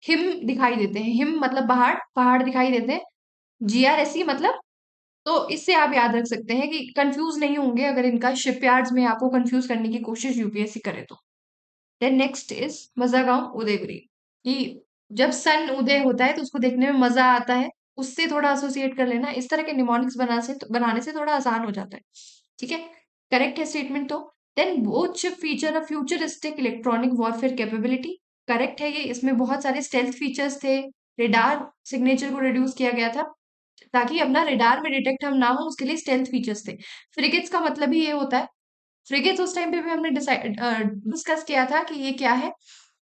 हिम दिखाई देते हैं। हिम मतलब पहाड़, पहाड़ दिखाई देते हैं। जीआरएसई मतलब, तो इससे आप याद रख सकते हैं कि कंफ्यूज नहीं होंगे अगर इनका शिपयार्ड्स में आपको कंफ्यूज करने की कोशिश यूपीएससी करे तो। देन नेक्स्ट इज मजागांव उदयपुरी, कि जब सन उदय होता है तो उसको देखने में मजा आता है, उससे थोड़ा एसोसिएट कर लेना। इस तरह के निमोनिक्स बनाने से थोड़ा आसान हो जाता है। ठीक है, करेक्ट है स्टेटमेंट तो। Then both ship feature a futuristic electronic warfare capability, correct है ये। इसमें बहुत सारे स्टेल्थ फीचर्स थे, रेडार सिग्नेचर को रिड्यूस किया गया था ताकि अपना रेडार में डिटेक्ट हम ना हो, उसके लिए स्टेल्थ फीचर्स थे। फ्रिगेट्स का मतलब ही ये होता है। फ्रिगेट्स उस टाइम पे भी हमने डिस्कस किया था कि ये क्या है,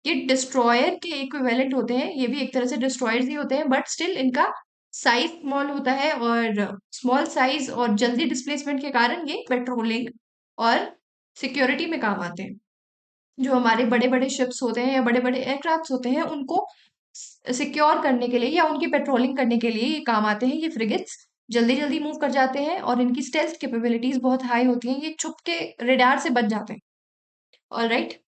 ये डिस्ट्रॉयर के इक्विवेलेंट होते हैं। ये भी एक तरह से डिस्ट्रॉयर्स ही होते हैं, बट स्टिल इनका साइज स्मॉल होता है, और स्मॉल साइज और जल्दी डिस्प्लेसमेंट के कारण ये पेट्रोलिंग और सिक्योरिटी में काम आते हैं। जो हमारे बड़े बड़े शिप्स होते हैं या बड़े बड़े एयरक्राफ्ट होते हैं उनको सिक्योर करने के लिए या उनकी पेट्रोलिंग करने के लिए ये काम आते हैं। ये फ्रिगेट्स जल्दी जल्दी मूव कर जाते हैं और इनकी स्टेल्थ कैपेबिलिटीज बहुत हाई होती हैं, ये छुप के रेडार से बच जाते हैं। ऑलराइट,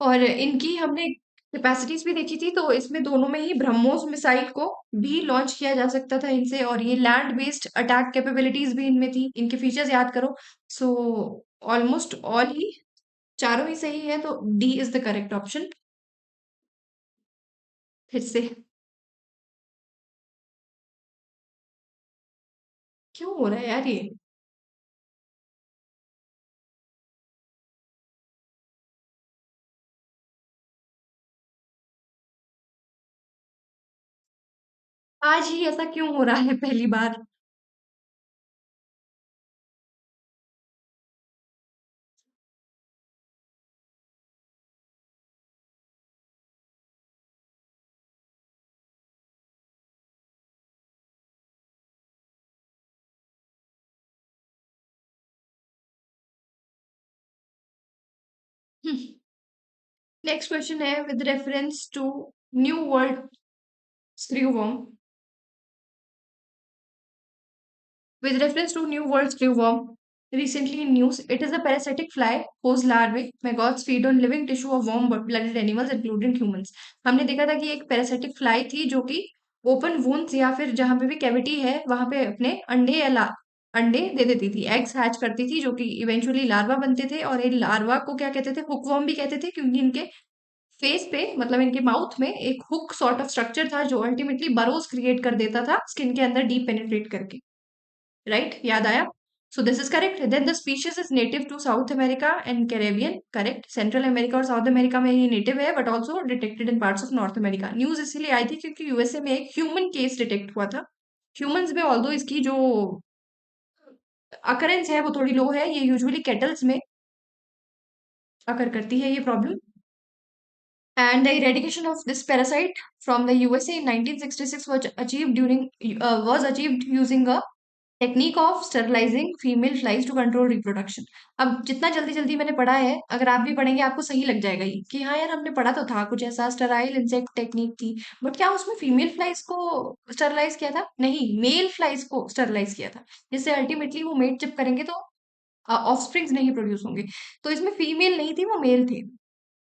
और इनकी हमने कैपेसिटीज भी देखी थी, तो इसमें दोनों में ही ब्रह्मोस मिसाइल को भी लॉन्च किया जा सकता था इनसे, और ये लैंड बेस्ड अटैक कैपेबिलिटीज भी इनमें थी। इनके फीचर्स याद करो। सो ऑलमोस्ट ऑल ही, चारों ही सही है, तो D is the correct option. फिर से। क्यों हो रहा है यार ये? आज ही ऐसा क्यों हो रहा है पहली बार? नेक्स्ट क्वेश्चन है with reference to new world screwworm. With reference to New World screwworm, recently in news, it is a parasitic fly whose larvae maggots feed on living tissue of warm-blooded animals, including humans. हमने देखा था कि एक parasitic fly थी जो कि open वून्स या फिर जहां पे भी कैविटी है वहां पे अपने अंडे या अंडे दे देती थी, एग्स हैच करती थी जो कि इवेंचुअली लार्वा बनते थे। और इन लार्वा को क्या कहते थे? हुकवर्म भी कहते थे, क्योंकि इनके फेस पे मतलब इनके माउथ में एक हुक सॉर्ट ऑफ स्ट्रक्चर था जो अल्टीमेटली बरोज क्रिएट कर देता था स्किन के अंदर डीप पेनिट्रेट करके। राइट, याद आया? So this is correct. Then the species is native to South America and Caribbean. Correct, Central America और साउथ अमेरिका में ये नेटिव है, but also detected in parts of North America. News इसलिए आई थी क्योंकि यूएसए में एक ह्यूमन केस डिटेक्ट हुआ था। ह्यूमंस में ऑल्दो इसकी जो अकरेंस है वो थोड़ी लो है, ये यूजुअली केटल्स में अकर करती है ये problem. And the eradication of this parasite from the USA in 1966 was achieved using a technique of sterilising female flies to control reproduction. अब जितना जल्दी जल्दी मैंने पढ़ा है, अगर आप भी पढ़ेंगे आपको सही लग जाएगा ये कि हाँ यार हमने पढ़ा तो था कुछ ऐसा, स्टराइल इंसेक्ट टेक्निक थी। बट क्या उसमें फीमेल फ्लाइज को स्टरलाइज किया था? नहीं, मेल फ्लाइज को स्टरलाइज किया था, जिससे अल्टीमेटली वो मेट जब करेंगे तो ऑफस्प्रिंग्स नहीं प्रोड्यूस होंगे। तो इसमें फीमेल नहीं थी, वो मेल थे।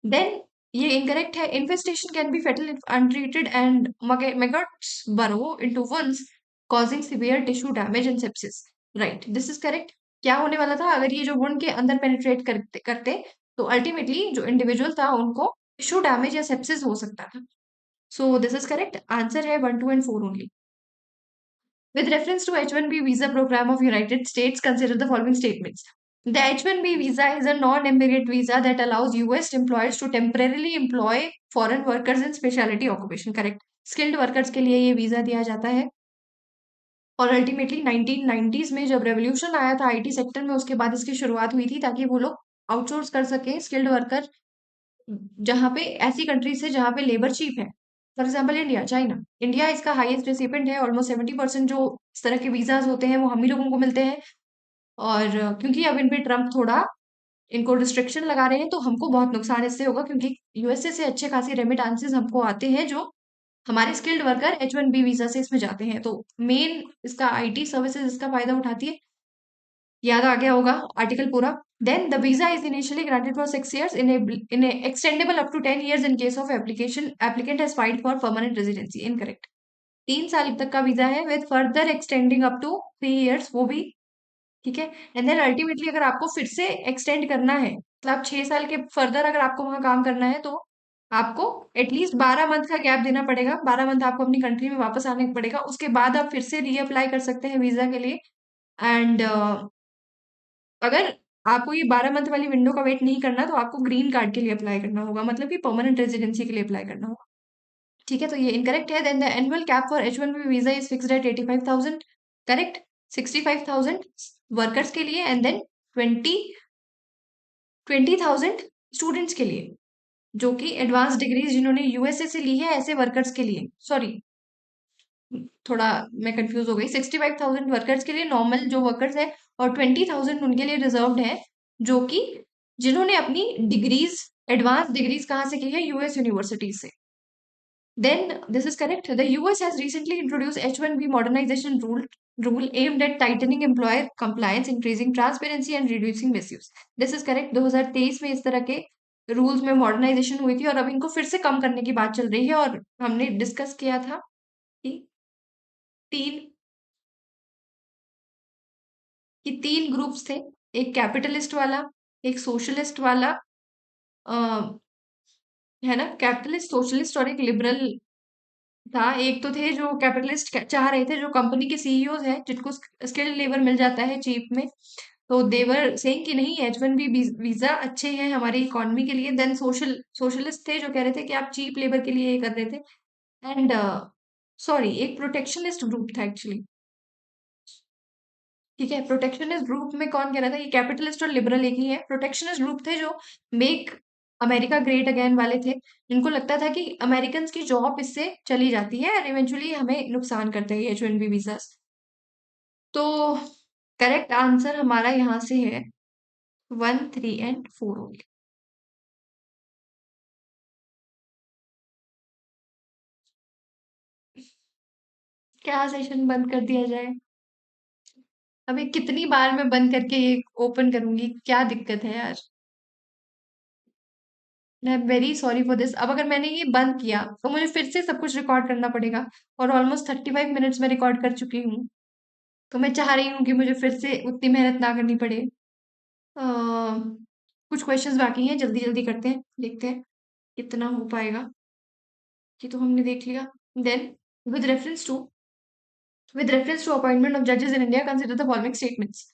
देन ये इनकरेक्ट है। Infestation can be fatal if untreated and maggots burrow into wounds causing severe tissue damage and sepsis. Right, this is correct. क्या होने वाला था अगर ये जो वुंड के अंदर पेनिट्रेट करते करते तो अल्टीमेटली जो इंडिविजुअल था उनको टिश्यू डैमेज या सेप्सिस हो सकता था। सो दिस इज करेक्ट। आंसर है 1, 2 and 4 only. With reference to H-1B visa program of United States, consider the following statements. The H-1B visa is a non-immigrant visa that allows US employers to temporarily employ foreign workers in specialty occupation. Correct. Skilled workers के लिए ये visa दिया जाता है। और ultimately 1990s में जब revolution आया था आईटी सेक्टर में, उसके बाद इसकी शुरुआत हुई थी ताकि वो लोग आउटसोर्स कर सके स्किल्ड वर्कर जहां पे ऐसी कंट्री से जहां पे लेबर चीप है। For example India, China. India इसका हाईएस्ट रेसिपिएंट है, ऑलमोस्ट 70% जो इस तरह के वीजाज होते हैं वो हम ही लोगों को मिलते हैं। और क्योंकि अब इन पे ट्रम्प थोड़ा इनको रिस्ट्रिक्शन लगा रहे हैं तो हमको बहुत नुकसान इससे होगा, क्योंकि यूएसए से अच्छे खासी रेमिटांसेस हमको आते हैं जो हमारे स्किल्ड वर्कर H-1B वीजा से इसमें जाते हैं। तो मेन इसका आईटी सर्विसेज इसका फायदा उठाती है। याद आ गया होगा आर्टिकल पूरा। Then the visa is initially granted for 6 years in extendable up to 10 years in case of application applicant has filed for permanent residency. Incorrect. 3 साल तक का वीजा है with further extending up to 3 years, वो भी ठीक है। And then ultimately अगर आपको फिर से एक्सटेंड करना है, मतलब आप 6 साल के फर्दर अगर आपको वहां काम करना है तो आपको एटलीस्ट 12 मंथ का गैप देना पड़ेगा। 12 मंथ आपको अपनी कंट्री में वापस आने पड़ेगा, उसके बाद आप फिर से रीअप्लाई कर सकते हैं वीजा के लिए। एंड अगर आपको ये 12 मंथ वाली विंडो का वेट नहीं करना तो आपको ग्रीन कार्ड के लिए अप्लाई करना होगा, मतलब कि परमानेंट रेजिडेंसी के लिए अप्लाई करना होगा। ठीक है, तो ये इनकरेक्ट है। Then the annual cap for H-1B visa is fixed at 85,000। Correct. 65,000 workers के लिए एंड देन 20,000 स्टूडेंट्स के लिए, जो कि एडवांस डिग्रीज जिन्होंने यूएसए से ली है ऐसे वर्कर्स के लिए। सॉरी, थोड़ा मैं कंफ्यूज हो गई। 65,000 वर्कर्स के लिए नॉर्मल जो वर्कर्स है, और 20,000 उनके लिए रिजर्व्ड है जो कि जिन्होंने अपनी डिग्रीज, एडवांस डिग्रीज कहाँ से की है? यूएस यूनिवर्सिटी से। Then this is correct. The US has recently introduced H-1B modernization rule aimed at tightening employer compliance, increasing transparency and reducing misuse. This is correct. 2023 में इस तरह के रूल्स में मॉडर्नाइजेशन हुई थी और अब इनको फिर से कम करने की बात चल रही है। और हमने डिस्कस किया था कि तीन तीन ग्रुप्स थे, एक कैपिटलिस्ट वाला, एक सोशलिस्ट वाला, है ना, कैपिटलिस्ट, सोशलिस्ट और एक लिबरल था। एक तो थे जो कैपिटलिस्ट चाह रहे थे, जो कंपनी के सीईओज हैं जिनको स्किल्ड लेबर मिल जाता है चीप में, तो देवर सेइंग कि नहीं, H1B वीजा अच्छे हैं हमारी इकोनॉमी के लिए। देन सोशलिस्ट थे जो कह रहे थे कि आप चीप लेबर के लिए ये कर रहे थे। एंड सॉरी, एक प्रोटेक्शनिस्ट ग्रुप था एक्चुअली। ठीक है, प्रोटेक्शनिस्ट ग्रुप में कौन कह रहा था? ये कैपिटलिस्ट और लिबरल एक ही है। प्रोटेक्शनिस्ट ग्रुप थे जो मेक अमेरिका ग्रेट अगेन वाले थे। इनको लगता था कि अमेरिकन की जॉब इससे चली जाती है और इवेंचुअली हमें नुकसान करते हैं H1B वीजा। तो करेक्ट आंसर हमारा यहाँ से है 1, 3 एंड 4 ओनली। क्या सेशन बंद कर दिया जाए? अभी कितनी बार मैं बंद करके ये ओपन करूंगी? क्या दिक्कत है यार? मैं वेरी सॉरी फॉर दिस। अब अगर मैंने ये बंद किया तो मुझे फिर से सब कुछ रिकॉर्ड करना पड़ेगा, और ऑलमोस्ट 35 मिनट्स में रिकॉर्ड कर चुकी हूँ। तो मैं चाह रही हूँ कि मुझे फिर से उतनी मेहनत ना करनी पड़े। कुछ क्वेश्चंस बाकी हैं, जल्दी जल्दी करते हैं, देखते हैं कितना हो पाएगा। ये तो हमने देख लिया। Then with reference to appointment of जजेस in India, consider the following statements.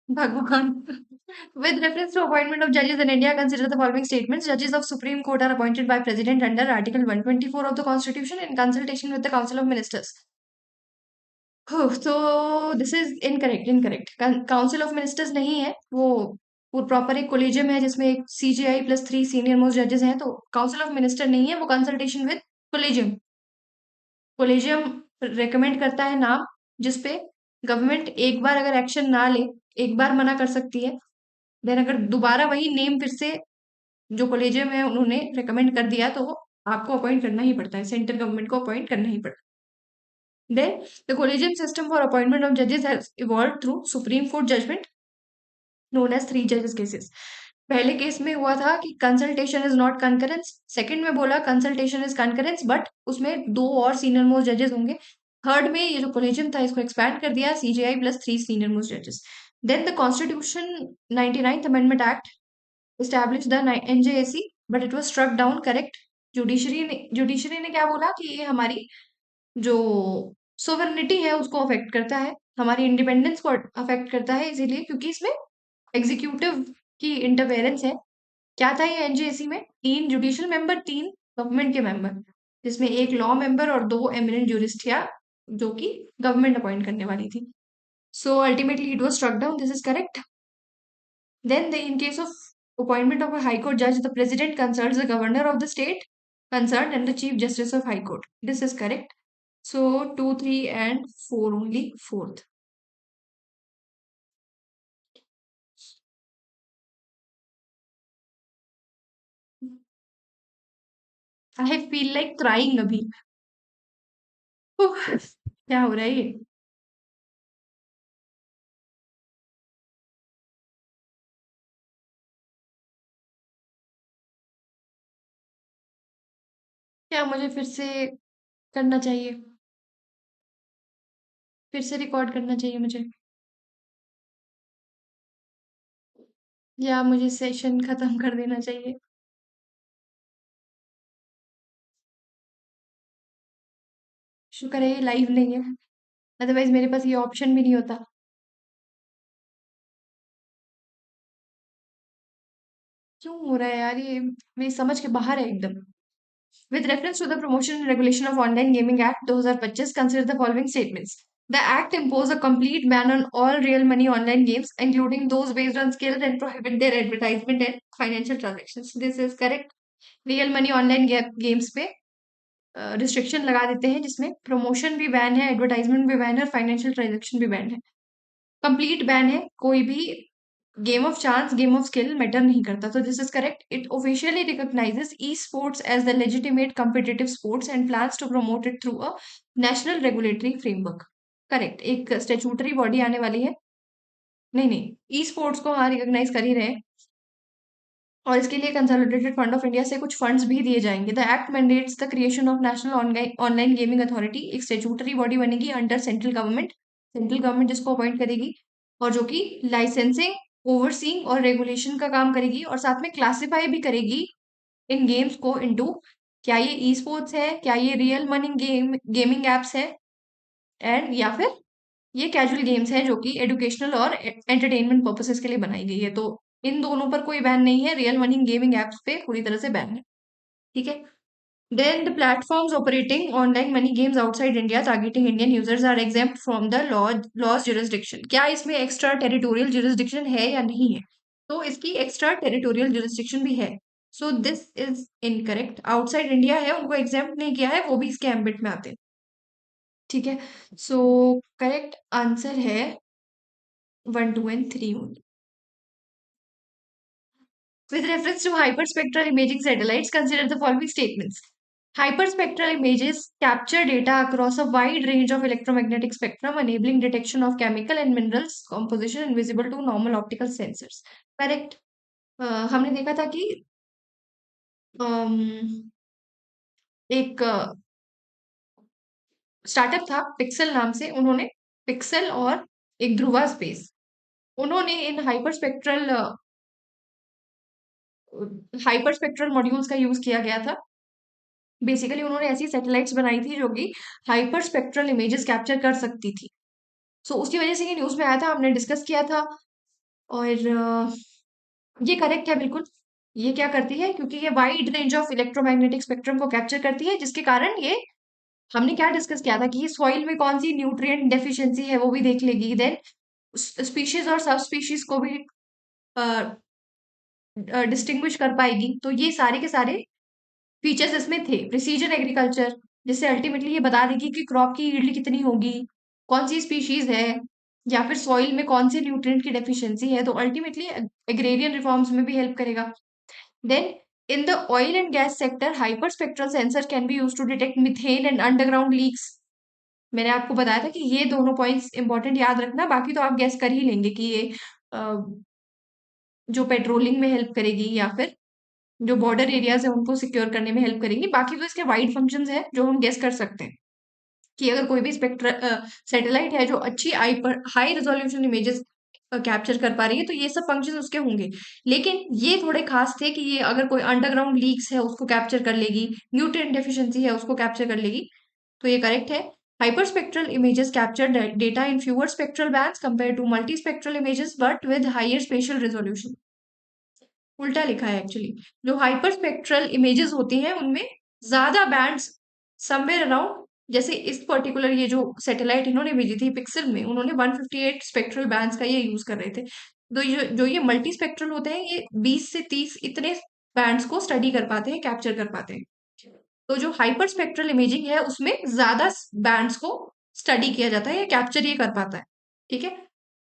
भगवान। With reference to appointment of judges in India, consider the following statements. Judges of Supreme Court are appointed by President under Article 124 of the Constitution in consultation with the Council of Ministers. तो this is incorrect, incorrect. Council of ministers नहीं है वो proper एक collegium है जिसमें एक CJI plus 3 senior most जजेस हैं, तो काउंसिल ऑफ मिनिस्टर नहीं है वो, consultation with collegium. Collegium recommend करता है नाम जिसपे गवर्नमेंट एक बार अगर एक्शन ना ले, एक बार मना कर सकती है, देन अगर दोबारा वही नेम फिर से जो कॉलेजियम है उन्होंने रेकमेंड कर दिया तो वो आपको अपॉइंट करना ही पड़ता है, सेंट्रल गवर्नमेंट को अपॉइंट करना ही पड़ता है। Then the collegium system for appointment of जजेस has evolve through supreme court judgment known as 3 जजेस केसेस। पहले केस में हुआ था कि consultation is not concurrence, second में बोला कंसल्टेशन इज कंकरेंस बट उसमें 2 और सीनियर मोस्ट जजेस होंगे। थर्ड में ये जो कोलेजियम था इसको एक्सपैंड कर दिया, CJI प्लस 3 सीनियर मोस्ट जजेस। Then the constitution 99th amendment act established the NJAC, but it was struck down. Correct. Judiciary ने क्या बोला कि ये हमारी जो सोवरेनिटी है उसको अफेक्ट करता है, हमारी इंडिपेंडेंस को अफेक्ट करता है, इसीलिए क्योंकि इसमें एग्जीक्यूटिव की इंटरफेरेंस है। क्या था ये NJAC में? 3 जुडिशियल मेंबर, 3 गवर्नमेंट के मेंबर, जिसमें एक लॉ मेंबर और 2 एमिनेंट जूरिस्ट या जो कि गवर्नमेंट अपॉइंट करने वाली थी। So ultimately it was struck down, this is correct. Then, in case of appointment of a High Court judge, the President consults the Governor of the state concerned and the Chief Justice of High Court. This is correct. So, 2, 3 and 4 only, fourth. I feel like crying अभी। उफ, क्या हो रहा है ये? क्या मुझे फिर से करना चाहिए? फिर से रिकॉर्ड करना चाहिए मुझे? या मुझे सेशन खत्म कर देना चाहिए? शुक्र है ये लाइव नहीं है, अदरवाइज मेरे पास ये ऑप्शन भी नहीं होता। क्यों हो रहा है यार ये? मेरी समझ के बाहर है एकदम। With reference to the Promotion and Regulation of Online Gaming Act 2025, consider the following statements. The Act imposes a complete ban on all real money online games, including those based on skill, and prohibit their advertisement and financial transactions. This is correct. Real money online games पे restriction लगा देते हैं जिसमें promotion भी ban है, advertisement भी ban है और फाइनेंशियल ट्रांजेक्शन भी बैन है। कंप्लीट बैन है, कोई भी game of chance, game of skill matter नहीं करता, तो this is correct. It officially recognises e sports as the legitimate competitive sports and plans to promote it through a national regulatory framework. Correct, एक statutory body आने वाली है। नहीं नहीं, e sports को हाँ रिकॉग्नाइज कर ही रहे हैं, और इसके लिए कंसोलिडेटेड फंड ऑफ इंडिया से कुछ फंड्स भी दिए जाएंगे। The act mandates the creation of national online gaming authority, एक स्टेचूटरी बॉडी बनेगी under central government, central government जिसको अपॉइंट करेगी, और जो कि लाइसेंसिंग, ओवरसीइंग और रेगुलेशन का काम करेगी, और साथ में क्लासिफाई भी करेगी इन गेम्स को इनटू क्या ये ई स्पोर्ट्स है, क्या ये रियल मनी गेमिंग एप्स है, एंड या फिर ये कैजुअल गेम्स हैं जो कि एजुकेशनल और एंटरटेनमेंट पर्पसेस के लिए बनाई गई है। तो इन दोनों पर कोई बैन नहीं है, रियल मनी गेमिंग एप्स पे पूरी तरह से बैन है। ठीक है। Then the platforms operating online money games outside India targeting Indian users are exempt from the law's jurisdiction. क्या इसमें extra territorial jurisdiction है या नहीं है? तो इसकी extra territorial jurisdiction भी है. So this is incorrect. Outside India है, उनको exempt नहीं किया है, वो भी इसके ambit में आते हैं. ठीक है. So correct answer है 1, 2 and 3 only. With reference to hyperspectral imaging satellites, consider the following statements. Hyperspectral images capture data across a wide range of electromagnetic spectrum, enabling detection of chemical and minerals composition invisible to normal optical sensors. Correct. हमने देखा था कि अम, एक startup था pixel नाम से, उन्होंने pixel और एक ध्रुवा स्पेस, उन्होंने इन हाइपरस्पेक्ट्रल मॉड्यूल्स का यूज किया गया था। बेसिकली उन्होंने ऐसी सैटेलाइट्स बनाई थी जो कि हाइपर स्पेक्ट्रल इमेजेस कैप्चर कर सकती थी। सो उसकी वजह से ये न्यूज में आया था, हमने डिस्कस किया था। और ये करेक्ट है बिल्कुल। ये क्या करती है, क्योंकि ये wide range of electromagnetic spectrum को कैप्चर करती है, जिसके कारण ये, हमने क्या डिस्कस किया था कि सॉइल में कौन सी न्यूट्रिएंट डेफिशिएंसी है वो भी देख लेगी, देन स्पीशीज और सब स्पीशीज को भी डिस्टिंग्विश कर पाएगी। तो ये सारे के सारे फीचर्स इसमें थे। प्रिसीजन एग्रीकल्चर, जिससे अल्टीमेटली ये बता देगी कि क्रॉप की यील्ड कितनी होगी, कौन सी स्पीशीज है, या फिर सॉइल में कौन से न्यूट्रिएंट की डेफिशिएंसी है। तो अल्टीमेटली एग्रेरियन रिफॉर्म्स में भी हेल्प करेगा। Then in the oil and gas sector, hyper spectral sensor can be use to detect methane and underground leaks. मैंने आपको बताया था कि ये दोनों पॉइंट्स इंपॉर्टेंट याद रखना, बाकी तो आप गेस कर ही लेंगे कि ये जो पेट्रोलिंग में हेल्प करेगी या फिर जो बॉर्डर एरियाज है उनको सिक्योर करने में हेल्प करेंगी। बाकी तो इसके वाइड फंक्शंस हैं जो हम गेस कर सकते हैं कि अगर कोई भी सैटेलाइट है जो अच्छी हाई रेजोल्यूशन इमेजेस कैप्चर कर पा रही है, तो ये सब फंक्शंस उसके होंगे। लेकिन ये थोड़े खास थे कि ये अगर कोई अंडरग्राउंड लीक्स है उसको कैप्चर कर लेगी, न्यूट्रिएंट डेफिशिएंसी है उसको कैप्चर कर लेगी। तो ये करेक्ट है। Hyperspectral images capture data in fewer spectral bands compared to multispectral images, but with higher spatial resolution. उल्टा लिखा है एक्चुअली। जो हाइपर स्पेक्ट्रल इमेजेस होती हैं उनमें ज्यादा बैंड्स समवेयर अराउंड, जैसे इस पर्टिकुलर ये जो सैटेलाइट इन्होंने भेजी थी पिक्सल में, उन्होंने 158 स्पेक्ट्रल बैंड्स का ये यूज कर रहे थे। तो ये मल्टी स्पेक्ट्रल होते हैं, ये 20 से 30 इतने बैंड्स को स्टडी कर पाते हैं, कैप्चर कर पाते हैं। तो जो हाइपर स्पेक्ट्रल इमेजिंग है उसमें ज्यादा बैंड्स को स्टडी किया जाता है, या कैप्चर ये कर पाता है। ठीक है।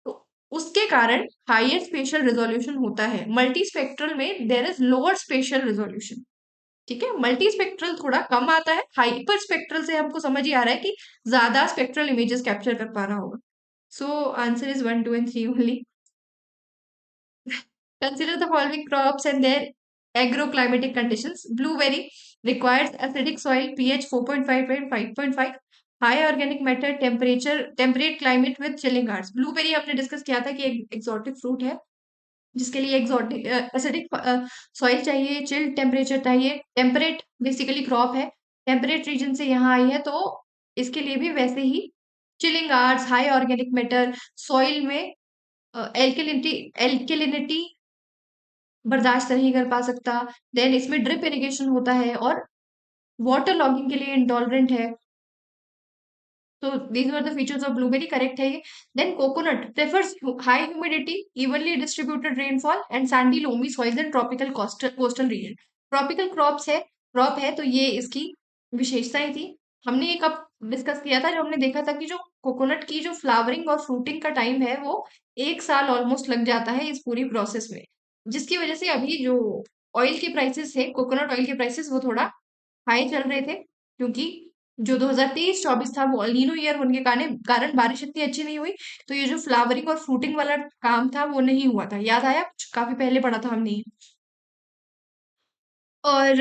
तो उसके कारण हायर स्पेशल रेजोल्यूशन होता है। मल्टी स्पेक्ट्रल में there is lower special resolution. ठीक है। मल्टी स्पेक्ट्रल थोड़ा कम आता है, हाइपर स्पेक्ट्रल से हमको समझ ही आ रहा है कि ज्यादा स्पेक्ट्रल इमेजेस कैप्चर कर पा रहा होगा। So answer is 1, 2 and 3 only. Consider the following crops and their agroclimatic conditions. Blueberry requires acidic soil, pH 4.5 and 5.5, high organic matter, temperate climate with chilling hours. Blueberry हमने discuss किया था कि एक exotic fruit है, जिसके लिए exotic acidic soil चाहिए, chilled temperature चाहिए, टेम्परेट बेसिकली क्रॉप है, टेम्परेट रीजन से यहाँ आई है, तो इसके लिए भी वैसे ही chilling hours, high organic matter, soil में एल्केलिनिटी बर्दाश्त नहीं कर पा सकता, देन इसमें ड्रिप इरिगेशन होता है, और वाटर लॉगिंग के लिए इंटॉलरेंट है। तो these are the features of blueberry, correct है ये। Then coconut prefers high humidity, evenly distributed rainfall and sandy loamy soils in tropical coastal region. Tropical crop है, तो ये इसकी विशेषताएं थी। हमने ये कब डिस्कस किया था, जब हमने देखा था कि जो कोकोनट की जो फ्लावरिंग और फ्रूटिंग का टाइम है वो 1 साल ऑलमोस्ट लग जाता है इस पूरी प्रोसेस में, जिसकी वजह से अभी जो ऑयल के प्राइसेस थे, कोकोनट ऑयल के प्राइसेस वो थोड़ा हाई चल रहे थे, क्योंकि जो 2023-24 था वो अल्नीनो ईयर होने के कारण बारिश इतनी अच्छी नहीं हुई। तो ये जो फ्लावरिंग और फ्रूटिंग वाला काम था वो नहीं हुआ था, याद आया, कुछ काफी पहले पढ़ा था हमने ये। और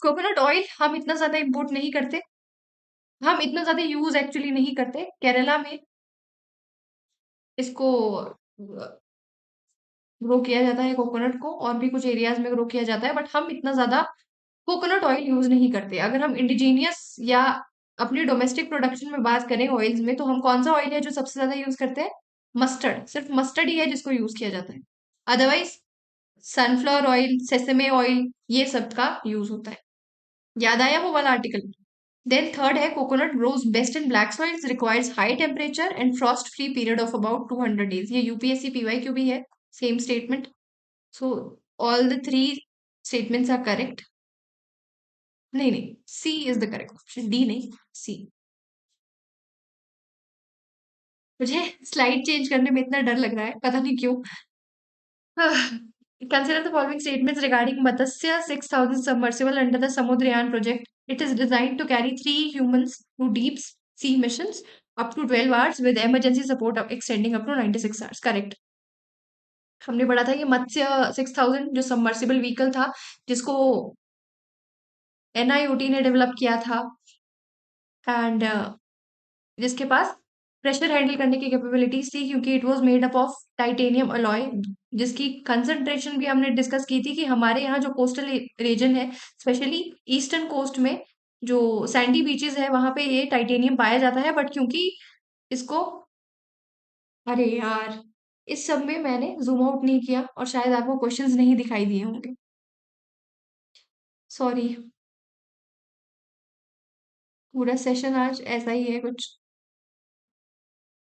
कोकोनट ऑयल हम इतना ज्यादा इम्पोर्ट नहीं करते, हम इतना ज्यादा यूज एक्चुअली नहीं करते केरला में। इसको ग्रो किया जाता है कोकोनट को, और भी कुछ एरियाज में ग्रो किया जाता है, बट हम इतना ज्यादा कोकोनट ऑयल यूज नहीं करते। अगर हम इंडिजीनियस या अपनी डोमेस्टिक प्रोडक्शन में बात करें ऑयल्स में, तो हम कौन सा ऑयल है जो सबसे ज्यादा यूज करते हैं? मस्टर्ड। सिर्फ मस्टर्ड ही है जिसको यूज किया जाता है, otherwise sunflower oil, sesame oil, ये सब का यूज होता है। याद आया वो वाला आर्टिकल? देन थर्ड है coconut grows best in black soils, requires high temperature and frost free period of about 200 days. ये यूपीएससी पीवाईक्यू भी है, same statement. So all the three statements are correct. नहीं नहीं, C is the correct option, D नहीं, C. मुझे slide change करने में इतना डर लग रहा है, पता नहीं क्यों। Consider the following statements regarding Matsya 6000 submersible under the Samudrayan project. It is designed to carry 3 humans to deep sea missions up to 12 hours with emergency support extending up to 96 hours. Correct. हमने पढ़ा था ये मत्स्य 6000 जो submersible vehicle था, जिसको NIOT ने develop किया था, एंड जिसके पास प्रेशर हैंडल करने की कैपेबिलिटीज थी, क्योंकि it was made up of titanium alloy, जिसकी कंसंट्रेशन भी हमने डिस्कस की थी कि हमारे यहाँ जो कोस्टल रीजन है, स्पेशली ईस्टर्न कोस्ट में जो सैंडी बीचेस है, वहां पे ये टाइटेनियम पाया जाता है, बट क्योंकि इसको, अरे यार, इस सब में मैंने जूम आउट नहीं किया और शायद आपको क्वेश्चंस नहीं दिखाई दिए होंगे, सॉरी। पूरा सेशन आज ऐसा ही है कुछ,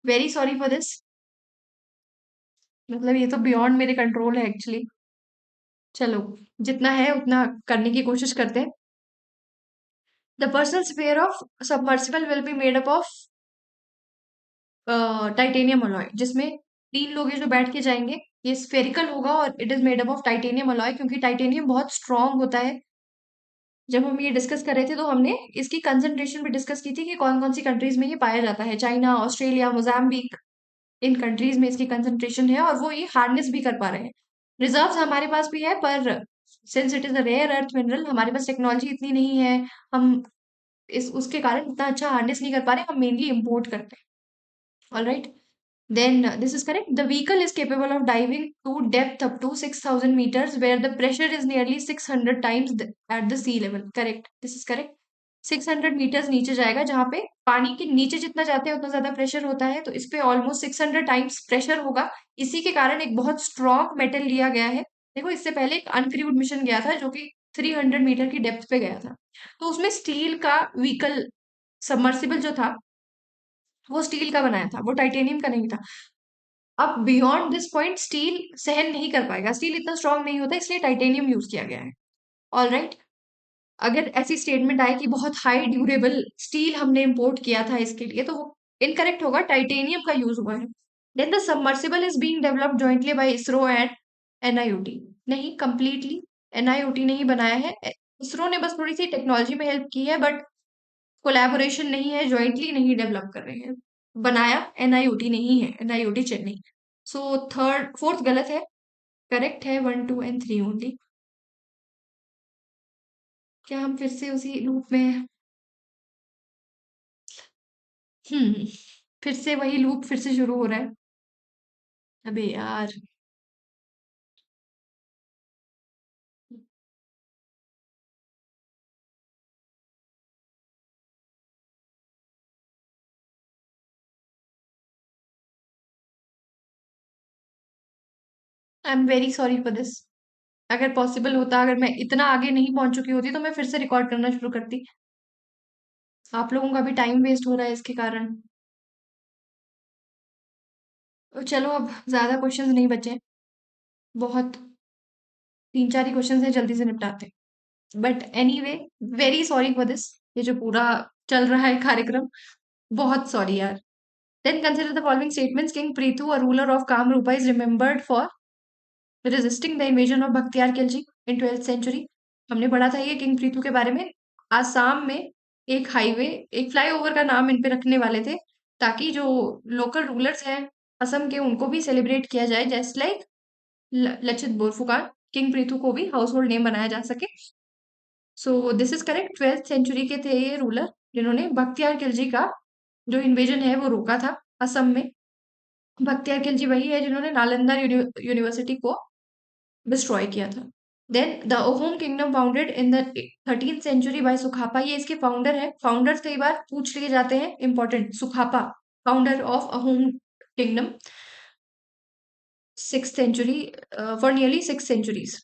वेरी सॉरी फॉर दिस। मतलब ये तो बियॉन्ड मेरे कंट्रोल है एक्चुअली। चलो, जितना है उतना करने की कोशिश करते हैं। The personal sphere of submersible will be made up of titanium alloy, जिसमें 3 लोग ये जो बैठ के जाएंगे, ये स्फेरिकल होगा और it is made up of titanium alloy, क्योंकि टाइटेनियम बहुत स्ट्रांग होता है। जब हम ये डिस्कस कर रहे थे तो हमने इसकी कंसंट्रेशन भी डिस्कस की थी कि कौन कौन सी कंट्रीज में ये पाया जाता है। चाइना, ऑस्ट्रेलिया, मोजाम्बिक, इन कंट्रीज में इसकी कंसंट्रेशन है, और वो ये हार्नेस भी कर पा रहे हैं। रिजर्व्स हमारे पास भी है, पर since it is a rare earth mineral, हमारे पास टेक्नोलॉजी इतनी नहीं है, हम इस उसके कारण इतना अच्छा हार्नेस नहीं कर पा रहे, हम मेनली इंपोर्ट करते हैं। All right, then this is correct. The vehicle is capable of diving to depth up to 6000 meters where the pressure is nearly 600 times at the sea level. Correct. This is correct. 600 meters नीचे जाएगा, जहां पे पानी के नीचे जितना जाते हैं उतना ज्यादा प्रेशर होता है, तो इस पे ऑलमोस्ट 600 टाइम्स प्रेशर होगा। इसी के कारण एक बहुत स्ट्रॉन्ग मेटल लिया गया है। देखो, इससे पहले एक अनक्रूड मिशन गया था जो कि 300 मीटर की डेप्थ पे गया था, तो उसमें स्टील का व्हीकल सबमर्सिबल जो था वो स्टील का बनाया था, वो टाइटेनियम का नहीं था। अब बियॉन्ड दिस पॉइंट स्टील सहन नहीं कर पाएगा, स्टील इतना स्ट्रांग नहीं होता, इसलिए टाइटेनियम यूज किया गया है। ऑल राइट, अगर ऐसी स्टेटमेंट आए कि बहुत हाई ड्यूरेबल स्टील हमने इंपोर्ट किया था इसके लिए, तो वो इनकरेक्ट होगा, टाइटेनियम का यूज हुआ है। Then the submersible is being developed jointly by ISRO and NIOT. नहीं, कंप्लीटली एनआईओटी ने ही बनाया है, इसरो ने बस थोड़ी सी टेक्नोलॉजी में हेल्प की है, बट कोलैबोरेशन नहीं है, जॉइंटली नहीं डेवलप कर रहे हैं। बनाया एनआईओटी नहीं है, NIOT Chennai. So third fourth गलत है, करेक्ट है 1 2 एंड 3 ओनली। क्या हम फिर से उसी लूप में हैं? हम्म, फिर से वही लूप फिर से शुरू हो रहा है। अबे यार, I am very sorry for this. अगर पॉसिबल होता, अगर मैं इतना आगे नहीं पहुंच चुकी होती, तो मैं फिर से रिकॉर्ड करना शुरू करती। आप लोगों का भी टाइम वेस्ट हो रहा है इसके कारण। तो चलो, अब ज्यादा क्वेश्चंस नहीं बचे, बहुत 3 4 ही क्वेश्चंस हैं, जल्दी से निपटाते हैं। But anyway, very sorry for this, ये जो पूरा चल रहा है कार्यक्रम, बहुत सॉरी यार। Then consider the following statements. King Prithu, a ruler of Kamrupa, is remembered for resisting the invasion of Bhaktiar Khilji in 12th century. हमने पढ़ा था ये किंग प्रीतु के बारे में। आसाम में एक हाईवे, एक फ्लाईओवर का नाम इन पे रखने वाले थे, ताकि जो लोकल रूलर्स हैं असम के, उनको भी सेलिब्रेट किया जाए, just like Lachit Borphukan. King Prithu को भी हाउस होल्ड नेम बनाया जा सके। So this is correct. 12th century के थे ये रूलर, जिन्होंने बख्तियार खिलजी का जो इन्वेजन है वो रोका था असम में। बख्तियार खिलजी वही है जिन्होंने नालंदा यूनिवर्सिटी को डिस्ट्रॉय किया था। Then the Ahom kingdom founded in the 13th century by Sukaphaa, ये इसके फाउंडर है। फाउंडर्स कई बार पूछ लिए जाते हैं, important. Sukaphaa, founder of Ahom kingdom, 6th century, for nearly 6 centuries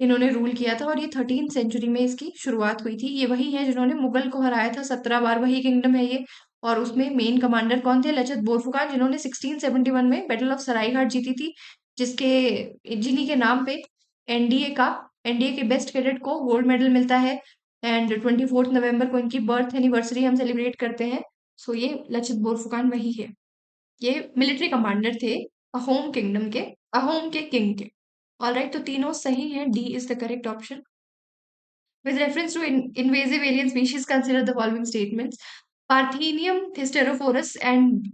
इन्होंने रूल किया था, और ये 13th सेंचुरी में इसकी शुरुआत हुई थी। ये वही है जिन्होंने मुगल को हराया था 17 बार, वही किंगडम है ये। और उसमें मेन कमांडर कौन थे? लचित बोरफुकान, जिन्होंने 1671 में बैटल ऑफ सरायघाट जीती थी, जिन्हीं के नाम पे एनडीए के बेस्ट कैडेट को गोल्ड मेडल मिलता है। एंड 24 नवंबर को इनकी बर्थ एनिवर्सरी हम सेलिब्रेट करते हैं। सो ये लचित बोरफुकान वही है। ये मिलिट्री कमांडर थे अहोम किंगडम के, अहोम के किंग के। ऑलराइट, तो तीनों सही हैं, D is the correct option. With reference to invasive alien species, consider the following statements. Parthenium hysterophorus and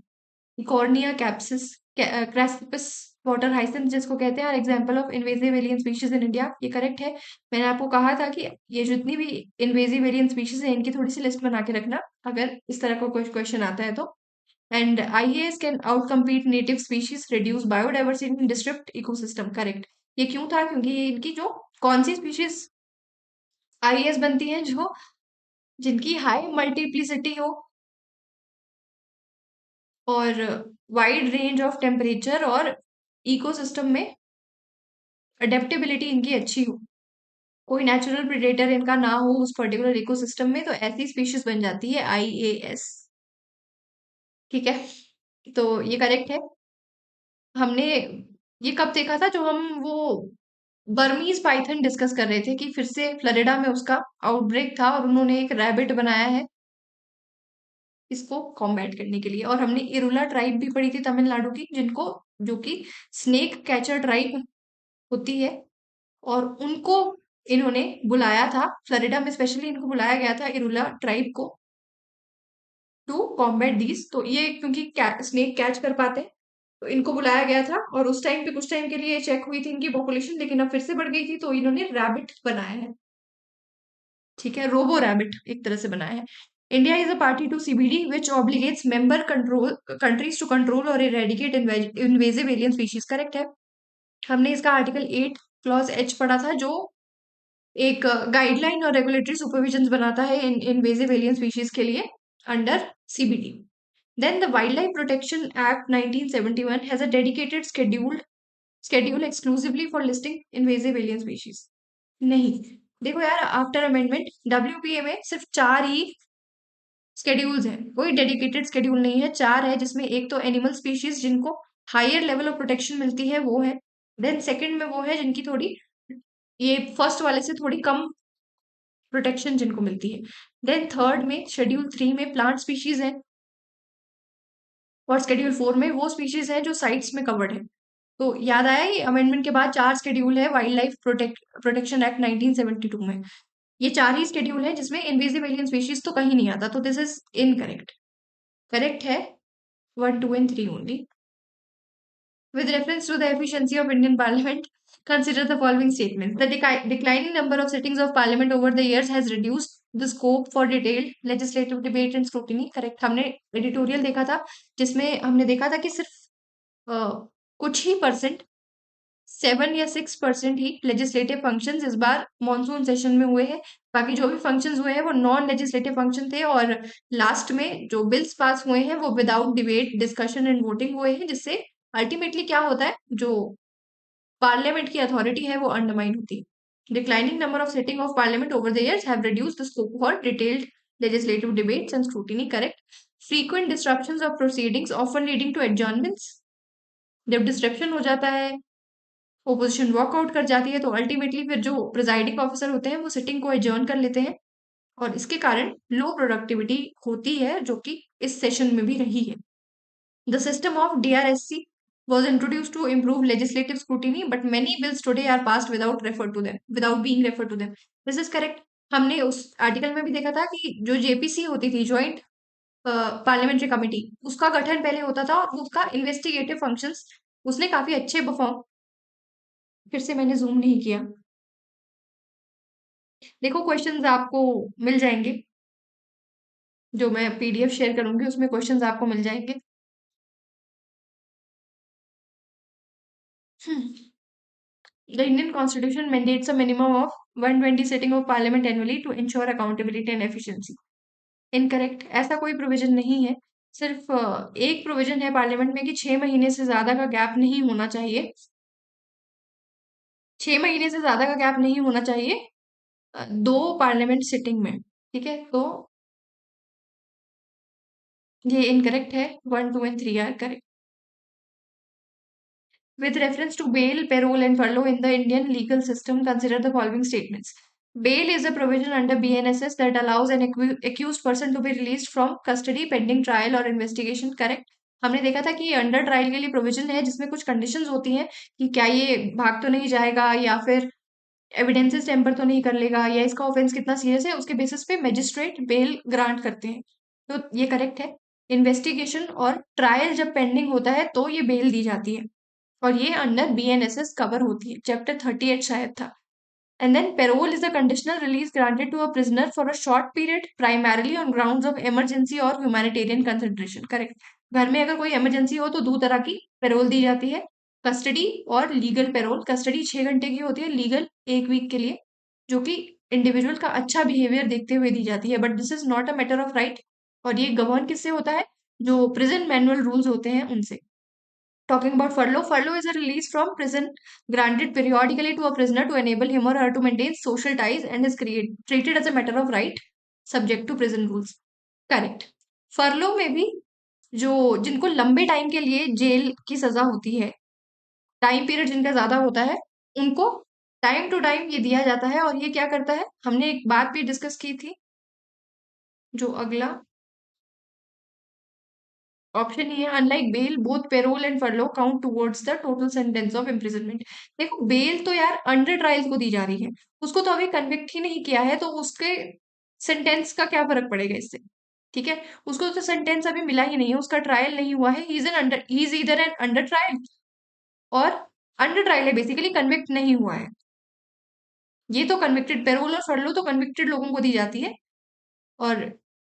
Cornea capsis, Craspus water hyacinth जिसको कहते हैं, are example of invasive alien species in India. ये correct है। मैंने आपको कहा था कि ये जितनी भी इन्वेजिव एलियन स्पीशीज है इनकी थोड़ी सी लिस्ट बना के रखना, अगर इस तरह का कोई क्वेश्चन आता है तो। And IAS can out compete native species, reduce biodiversity in district ecosystem, correct. ये क्यों था? क्योंकि ये इनकी जो कौन सी स्पीशीज आईएएस बनती हैं, जो जिनकी हाई मल्टीप्लिसिटी हो और वाइड रेंज ऑफ टेम्परेचर और इकोसिस्टम में अडेप्टेबिलिटी इनकी अच्छी हो, कोई नेचुरल प्रेडेटर इनका ना हो उस पर्टिकुलर इकोसिस्टम में, तो ऐसी स्पीशीज बन जाती है आईएएस। ठीक है, तो ये करेक्ट है। हमने ये कब देखा था? जो हम वो बर्मीज पाइथन डिस्कस कर रहे थे कि फिर से फ्लोरिडा में उसका आउटब्रेक था और उन्होंने एक रैबिट बनाया है इसको कॉम्बैट करने के लिए। और हमने इरुला ट्राइब भी पढ़ी थी तमिलनाडु की, जिनको जो कि स्नेक कैचर ट्राइब होती है, और उनको इन्होंने बुलाया था फ्लोरिडा में, स्पेशली इनको बुलाया गया था इरुला ट्राइब को टू कॉम्बैट दीज। तो ये क्योंकि स्नेक कैच कर पाते हैं तो इनको बुलाया गया था, और उस टाइम पे कुछ टाइम के लिए चेक हुई थी इनकी पॉपुलेशन, लेकिन अब फिर से बढ़ गई थी, तो इन्होंने रैबिट बनाया है। ठीक है, रोबो रैबिट एक तरह से बनाया है। India is a party to CBD which obligates member control countries to control और eradicate invasive alien species, correct है। हमने इसका आर्टिकल 8 क्लॉज एच पढ़ा था, जो एक गाइडलाइन और रेगुलेटरी सुपरविजन बनाता है इन इन्वेजिव एलियन स्पीशीज के लिए under CBD. Then the wildlife protection act 1971 has a dedicated schedule exclusively for listing invasive alien species। नहीं, देखो यार, आफ्टर अमेंडमेंट डब्ल्यूपीए में सिर्फ 4 ही स्केड्यूल्स हैं, कोई डेडिकेटेड स्केड्यूल नहीं है। 4 है, जिसमें एक तो एनिमल स्पीशीज जिनको हायर लेवल ऑफ प्रोटेक्शन मिलती है वो है। देन सेकंड में वो है जिनकी थोड़ी, ये फर्स्ट वाले से थोड़ी कम प्रोटेक्शन जिनको मिलती है। देन थर्ड में शेड्यूल 3 में प्लांट स्पीशीज है, और शेड्यूल 4 में वो स्पीशीज है जो साइट्स में कवर्ड है। तो याद आया, ये अमेंडमेंट के बाद 4 शेड्यूल है वाइल्ड लाइफ प्रोटेक्शन एक्ट 1972 में। ये 4 ही शेड्यूल है जिसमें इनवेजिव एलियन स्पीशीज तो कहीं नहीं आता, तो दिस इज इनकरेक्ट। करेक्ट है 1, 2 and 3 only. With reference to the efficiency of Indian Parliament, consider the following statements. The declining number of sittings of Parliament over the years has reduced the scope for detailed legislative debate and scrutiny. Correct. हमने editorial देखा था जिसमें हमने देखा था कि सिर्फ कुछ ही परसेंट, 7 या 6% ही लेजिस्लेटिव फंक्शंस इस बार मॉनसून सेशन में हुए हैं। बाकी जो भी फंक्शंस हुए हैं वो नॉन लेजिस्लेटिव फंक्शन थे, और लास्ट में जो बिल्स पास हुए हैं वो without debate, discussion and voting हुए हैं, जिससे अल्टीमेटली क्या होता है, जो पार्लियामेंट की अथॉरिटी है वो अंडरमाइन होती है। Declining number of sitting of parliament over the years have reduced the scope for detailed legislative debates and scrutiny, correct. Frequent disruptions of proceedings often leading to adjournments, जब disruption हो जाता है, opposition walkout कर जाती है, तो ultimately फिर जो प्रिजाइडिंग ऑफिसर होते हैं वो सिटिंग को एडजर्न कर लेते हैं, और इसके कारण लो प्रोडक्टिविटी होती है, जो कि इस सेशन में भी रही है। The system of DRSC was introduced to improve legislative scrutiny, but many bills today are passed without being referred to them. This is correct. हमने उस आर्टिकल में भी देखा था कि जो जेपीसी होती थी, ज्वाइंट पार्लियामेंट्री कमेटी, उसका गठन पहले होता था और उसका इन्वेस्टिगेटिव फंक्शंस उसने काफी अच्छे परफॉर्म, फिर से मैंने जूम नहीं किया। देखो, क्वेश्चंस आपको मिल जाएंगे, जो मैं पीडीएफ शेयर करूंगी उसमें क्वेश्चंस आपको मिल जाएंगे। The Indian Constitution mandates a minimum of 120 sitting of Parliament annually to ensure accountability and efficiency. Incorrect, ऐसा कोई प्रोविजन नहीं है। सिर्फ एक प्रोविजन है पार्लियामेंट में कि 6 महीने से ज्यादा का गैप नहीं होना चाहिए। 6 महीने से ज्यादा का गैप नहीं होना चाहिए दो पार्लियामेंट सिटिंग में। ठीक है, तो ये इनकरेक्ट है। 1, 2 and 3 are correct. With reference to bail, parole, and furlough in the Indian legal system, consider the following statements. Bail is a provision under BNSS that allows an accused person to be released from custody pending trial or investigation. Correct. हमने देखा था कि ये under trial के लिए provision है जिसमें कुछ कंडीशंस होती हैं कि क्या ये भाग तो नहीं जाएगा या फिर एविडेंसेस टेम्पर तो नहीं कर लेगा या इसका ऑफेंस कितना सीरियस है, उसके बेसिस पे मजिस्ट्रेट बेल ग्रांट करते हैं। तो ये करेक्ट है। इन्वेस्टिगेशन और ट्रायल जब पेंडिंग होता है तो ये बेल दी जाती है और ये अंडर बीएनएसएस कवर होती है। चैप्टर 38 शायद था। And then parole is a conditional release granted to a prisoner for a short period primarily on grounds of emergency और ह्यूमैनिटेरियन कंसिडरेशन। करेक्ट। घर में अगर कोई इमरजेंसी हो तो दो तरह की पेरोल दी जाती है, कस्टडी और लीगल पेरोल। कस्टडी 6 घंटे की होती है, लीगल 1 वीक के लिए, जो कि इंडिविजुअल का अच्छा बिहेवियर देखते हुए दी जाती है। But this is not a matter of right और ये गवर्न किससे होता है, जो प्रिजन मैनुअल रूल्स होते हैं उनसे। Talking about furlough, furlough is a release from prison granted periodically to a prisoner to enable him or her to maintain social ties and is treated as a matter of right subject to prison rules. Correct. फरलो में भी जो जिनको लंबे time के लिए jail की सजा होती है, टाइम पीरियड जिनका ज्यादा होता है, उनको टाइम टू टाइम ये दिया जाता है। और ये क्या करता है, हमने एक बात भी डिस्कस की थी, जो अगला ऑप्शन ही है, unlike bail both parole and furlough count towards the total sentence of imprisonment. देखो बेल तो यार अंडर ट्रायल को दी जा रही है, उसको तो अभी कन्विक्ट ही नहीं किया है, तो उसके सेंटेंस का क्या फर्क पड़ेगा इससे। ठीक है, उसको तो सेंटेंस अभी मिला ही नहीं है, उसका ट्रायल नहीं हुआ है। He is either an under trial और अंडर ट्रायल है, बेसिकली कन्विक्ट नहीं हुआ है। ये तो कन्विक्टेड, पेरोल और फरलो तो कन्विक्टेड लोगों को दी जाती है। और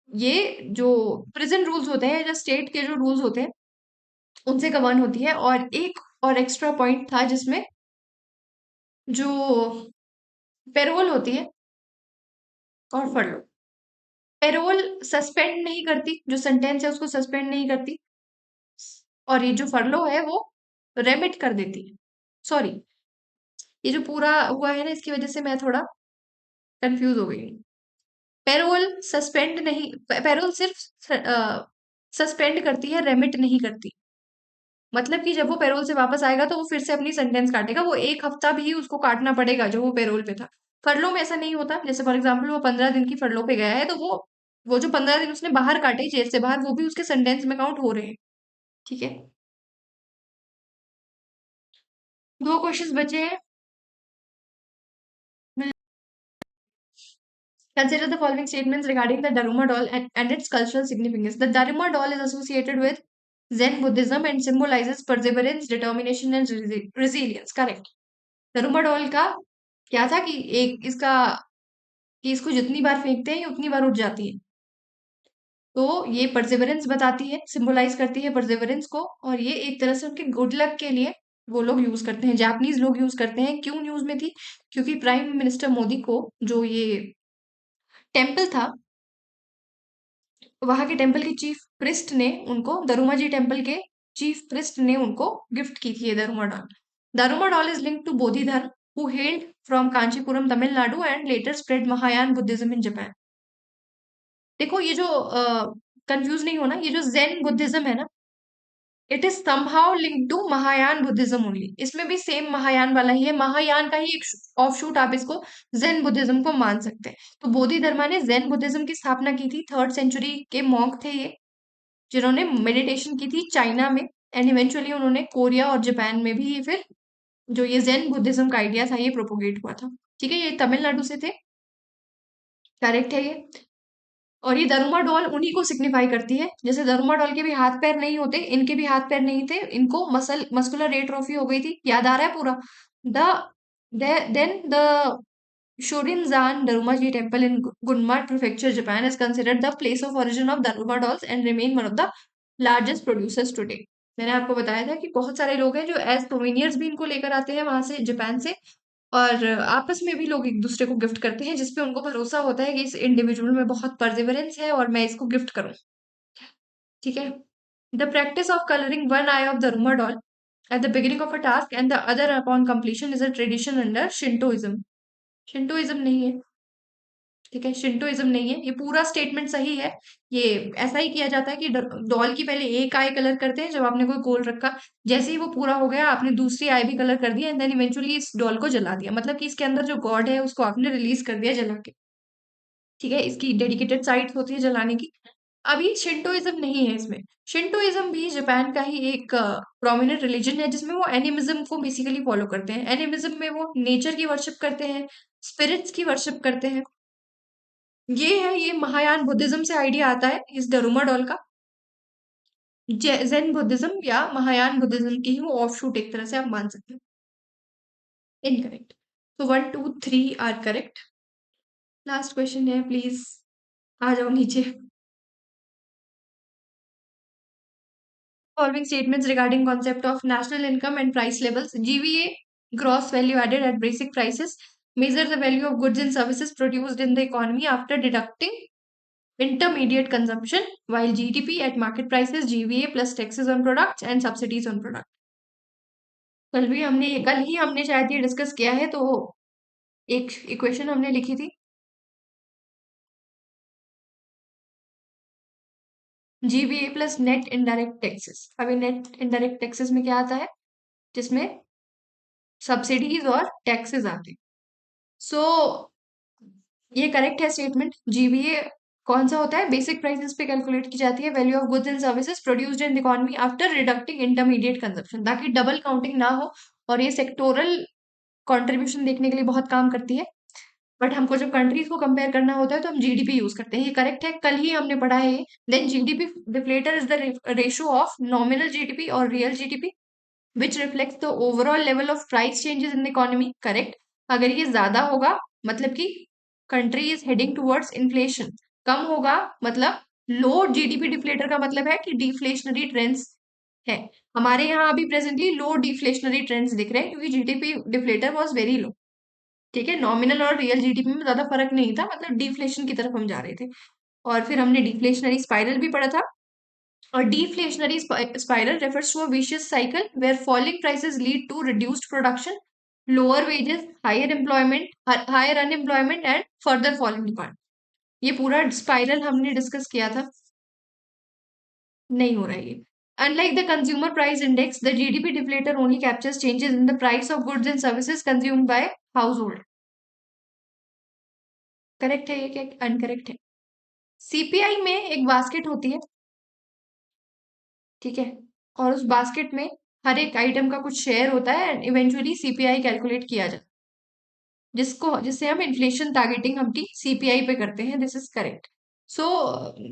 ये जो प्रिजन रूल्स होते हैं या स्टेट के जो रूल्स होते हैं उनसे गवर्न होती है। और एक और एक्स्ट्रा पॉइंट था जिसमें जो पेरोल होती है और फरलो, पेरोल सस्पेंड नहीं करती, जो सेंटेंस है उसको सस्पेंड नहीं करती, और ये जो फरलो है वो रेमिट कर देती है। सॉरी, ये जो पूरा हुआ है ना, इसकी वजह से मैं थोड़ा कंफ्यूज हो गई हूँ। पेरोल सस्पेंड नहीं, पेरोल सिर्फ सस्पेंड करती है, रेमिट नहीं करती। मतलब कि जब वो पेरोल से वापस आएगा तो वो फिर से अपनी सेंटेंस काटेगा, वो 1 हफ्ता भी उसको काटना पड़ेगा जो वो पेरोल पे था। फरलो में ऐसा नहीं होता। जैसे फॉर एग्जाम्पल वो 15 दिन की फरलो पे गया है तो वो जो 15 दिन उसने बाहर काटे जेल से बाहर, वो भी उसके सेंटेंस में काउंट हो रहे हैं। ठीक है, 2 क्वेश्चंस बचे हैं। Consider the following statements regarding the Daruma doll and its cultural significance. The Daruma doll is associated with Zen Buddhism and symbolizes perseverance, determination and resilience. Correct. Daruma doll का क्या था कि एक इसका कि इसको जितनी बार फेंकते हैं ये उतनी बार उठ जाती है। तो ये परसेवरेंस बताती है, सिंबलाइज करती है परसेवरेंस को, और ये एक तरह से उनके गुड लक के लिए वो लोग यूज करते हैं, जापानीज लोग यूज करते हैं। क्यों न्यूज में थी, क्योंकि प्राइम मिनिस्टर मोदी को जो ये टेम्पल था, वहां के टेम्पल के चीफ प्रिस्ट ने उनको, दरुमा जी टेम्पल के चीफ प्रिस्ट ने उनको गिफ्ट की थी ये Daruma doll. Daruma doll is linked to Bodhi Dharma who hailed from Kanchipuram Tamil Nadu and later spread Mahayana Buddhism in Japan. देखो ये जो कंफ्यूज नहीं होना, ये जो जेन बुद्धिज्म है ना, it is somehow link to Mahayana Buddhism only. इसमें भी सेम महायान वाला ही है, महायान का ही एक ऑफशूट आप इसको जैन बुद्धिज्म को मान सकते हैं। तो बोधि धर्मा ने जैन बुद्धिज्म की स्थापना की थी। 3rd सेंचुरी के मॉन्क थे ये, जिन्होंने मेडिटेशन की थी चाइना में, एंड इवेंचुअली उन्होंने कोरिया और जापान में भी फिर जो ये जैन बुद्धिज्म का आइडिया था ये प्रोपोगेट हुआ था। ठीक है, ये तमिलनाडु से थे। करेक्ट है ये। और ये दरुमा डॉल उन्हीं को सिग्निफाई करती है। जैसे दरुमा डॉल के भी हाथ पैर नहीं होते, इनके भी हाथ पैर नहीं थे, इनको मस्कुलर एट्रोफी हो गई थी। याद आ रहा है पूरा। The then the Shorinzan Darumaji temple in Gunma Prefecture, Japan is considered the place of origin of Daruma dolls and remain one of the largest producers today. मैंने आपको बताया था कि बहुत सारे लोग हैं जो एज सोवेनियर्स भी इनको लेकर आते हैं वहां से, जापान से। और आपस में भी लोग एक दूसरे को गिफ्ट करते हैं, जिसपे उनको भरोसा होता है कि इस इंडिविजुअल में बहुत परसिवरेंस है और मैं इसको गिफ्ट करूं। ठीक है। The practice of colouring one eye of the रूमर doll at the beginning of a task and the other upon completion is a tradition under Shintoism. Shintoism नहीं है। ठीक है, शिंटोइज्म नहीं है, ये पूरा स्टेटमेंट सही है। ये ऐसा ही किया जाता है कि डॉल की पहले एक आई कलर करते हैं जब आपने कोई गोल रखा। जैसे ही वो पूरा हो गया आपने दूसरी आई भी कलर कर दिया एंड देन इवेंचुअली इस डॉल को जला दिया, मतलब कि इसके अंदर जो गॉड है उसको आपने रिलीज कर दिया जला के। ठीक है, इसकी डेडिकेटेड साइट्स होती है जलाने की। अभी शिंटोइज्म नहीं है इसमें। शिंटोइज्म भी जापान का ही एक प्रोमिनेंट रिलीजन है, जिसमें वो एनिमिज्म को बेसिकली फॉलो करते हैं। एनिमिज्म में वो नेचर की वर्शिप करते हैं, स्पिरिट्स की वर्शिप करते हैं। ये है, ये महायान बुद्धिज्म से आइडिया आता है इस डरूमा डॉल का। जैन बुद्धिज्म या महायान बुद्धिज्म की ही वो ऑफशूट एक तरह से आप मान सकते हैं। इनकरेक्ट। तो 1 2 3 आर करेक्ट। लास्ट क्वेश्चन है, प्लीज आ जाओ नीचे। Following statements regarding concept of national income and price levels. GVA, gross value added at basic prices, measure the value of goods and services produced in the economy after deducting intermediate consumption, while GDP at market prices, GVA plus taxes on products and subsidies on products. कल ही हमने शायद ये discuss किया है, तो एक equation हमने लिखी थी, GVA plus net indirect taxes. अभी नेट इनडायरेक्ट टैक्सेस में क्या आता है, जिसमें सब्सिडीज और टैक्सेस आते हैं। सो ये करेक्ट है स्टेटमेंट। जीवीए कौन सा होता है, बेसिक प्राइसेस पे कैलकुलेट की जाती है value of goods and services produced in the economy after deducting intermediate consumption, ताकि डबल काउंटिंग ना हो। और ये सेक्टोरल कंट्रीब्यूशन देखने के लिए बहुत काम करती है। बट हमको जब कंट्रीज को कंपेयर करना होता है तो हम जीडीपी यूज करते हैं, ये करेक्ट है, कल ही हमने पढ़ा है ये। Then GDP deflator is the ratio of nominal GDP और real GDP which reflects the overall level of price changes in the economy. Correct. अगर ये ज्यादा होगा मतलब कि country is heading towards inflation, कम होगा मतलब लो जीडीपी डिफ्लेटर का मतलब है कि डिफ्लेशनरी ट्रेंड्स है। हमारे यहाँ अभी प्रेजेंटली लो डिफ्लेशनरी ट्रेंड्स दिख रहे हैं क्योंकि GDP deflator was very low. ठीक है, नॉमिनल और रियल जीडीपी में ज्यादा फर्क नहीं था, मतलब डिफ्लेशन की तरफ हम जा रहे थे। और फिर हमने डिफ्लेशनरी स्पाइरल भी पढ़ा था। और deflationary spiral refers to a vicious cycle where falling prices lead to reduced production, lower wages, higher unemployment and further falling demand. ये पूरा स्पाइरल हमने डिस्कस किया था। नहीं हो रहा है ये। Unlike the consumer price index, the GDP deflator only captures changes in the price of goods and services consumed by household. Correct है ये क्या अनकरेक्ट है? सीपीआई में एक बास्केट होती है, ठीक है, और उस बास्केट में हर एक आइटम का कुछ शेयर होता है एंड इवेंचुअली सीपीआई कैलकुलेट किया जाता है, जिससे हम इन्फ्लेशन टारगेटिंग हम सीपीआई पे करते हैं। This is correct. सो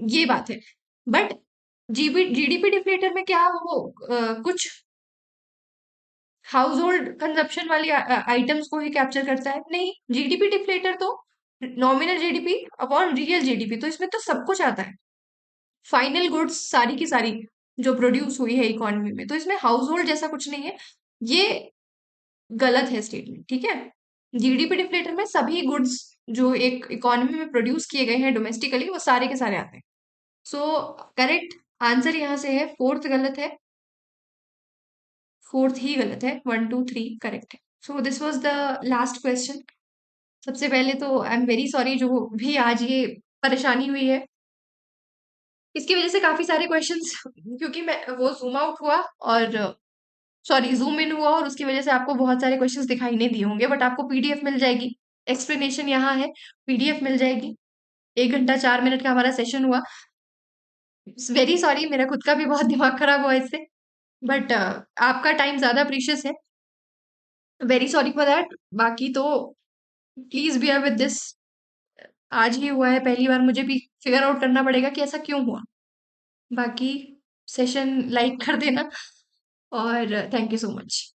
ये बात है। बट जीडीपी डिफ्लेटर में क्या वो कुछ हाउस होल्ड कंजप्शन वाली आइटम्स को ही कैप्चर करता है? नहीं, जीडीपी डिफ्लेटर तो nominal GDP upon real GDP, तो इसमें तो सब कुछ आता है, फाइनल गुड्स सारी की सारी जो प्रोड्यूस हुई है इकोनॉमी में, तो इसमें हाउस होल्ड जैसा कुछ नहीं है। ये गलत है स्टेटमेंट। ठीक है, जीडीपी डिफ्लेटर में सभी गुड्स जो एक इकोनॉमी में प्रोड्यूस किए गए हैं डोमेस्टिकली वो सारे के सारे आते हैं। सो करेक्ट आंसर यहाँ से है फोर्थ गलत है, फोर्थ ही गलत है, 1 2 3 करेक्ट है। So this was the last question. सबसे पहले तो आई एम वेरी सॉरी जो भी आज ये परेशानी हुई है, इसकी वजह से काफी सारे क्वेश्चंस, क्योंकि मैं वो जूम आउट हुआ और सॉरी जूम इन हुआ और उसकी वजह से आपको बहुत सारे क्वेश्चंस दिखाई नहीं दिए होंगे, बट आपको पीडीएफ मिल जाएगी। एक्सप्लेनेशन यहाँ है, पीडीएफ मिल जाएगी। 1 घंटा 4 मिनट का हमारा सेशन हुआ। वेरी सॉरी, मेरा खुद का भी बहुत दिमाग खराब हुआ इससे, बट आपका टाइम ज्यादा प्रीशियस है। Very sorry for that. बाकी तो प्लीज बियर विद दिस। आज ही हुआ है पहली बार, मुझे भी फिगर आउट करना पड़ेगा कि ऐसा क्यों हुआ। बाकी सेशन लाइक कर देना और थैंक यू सो मच।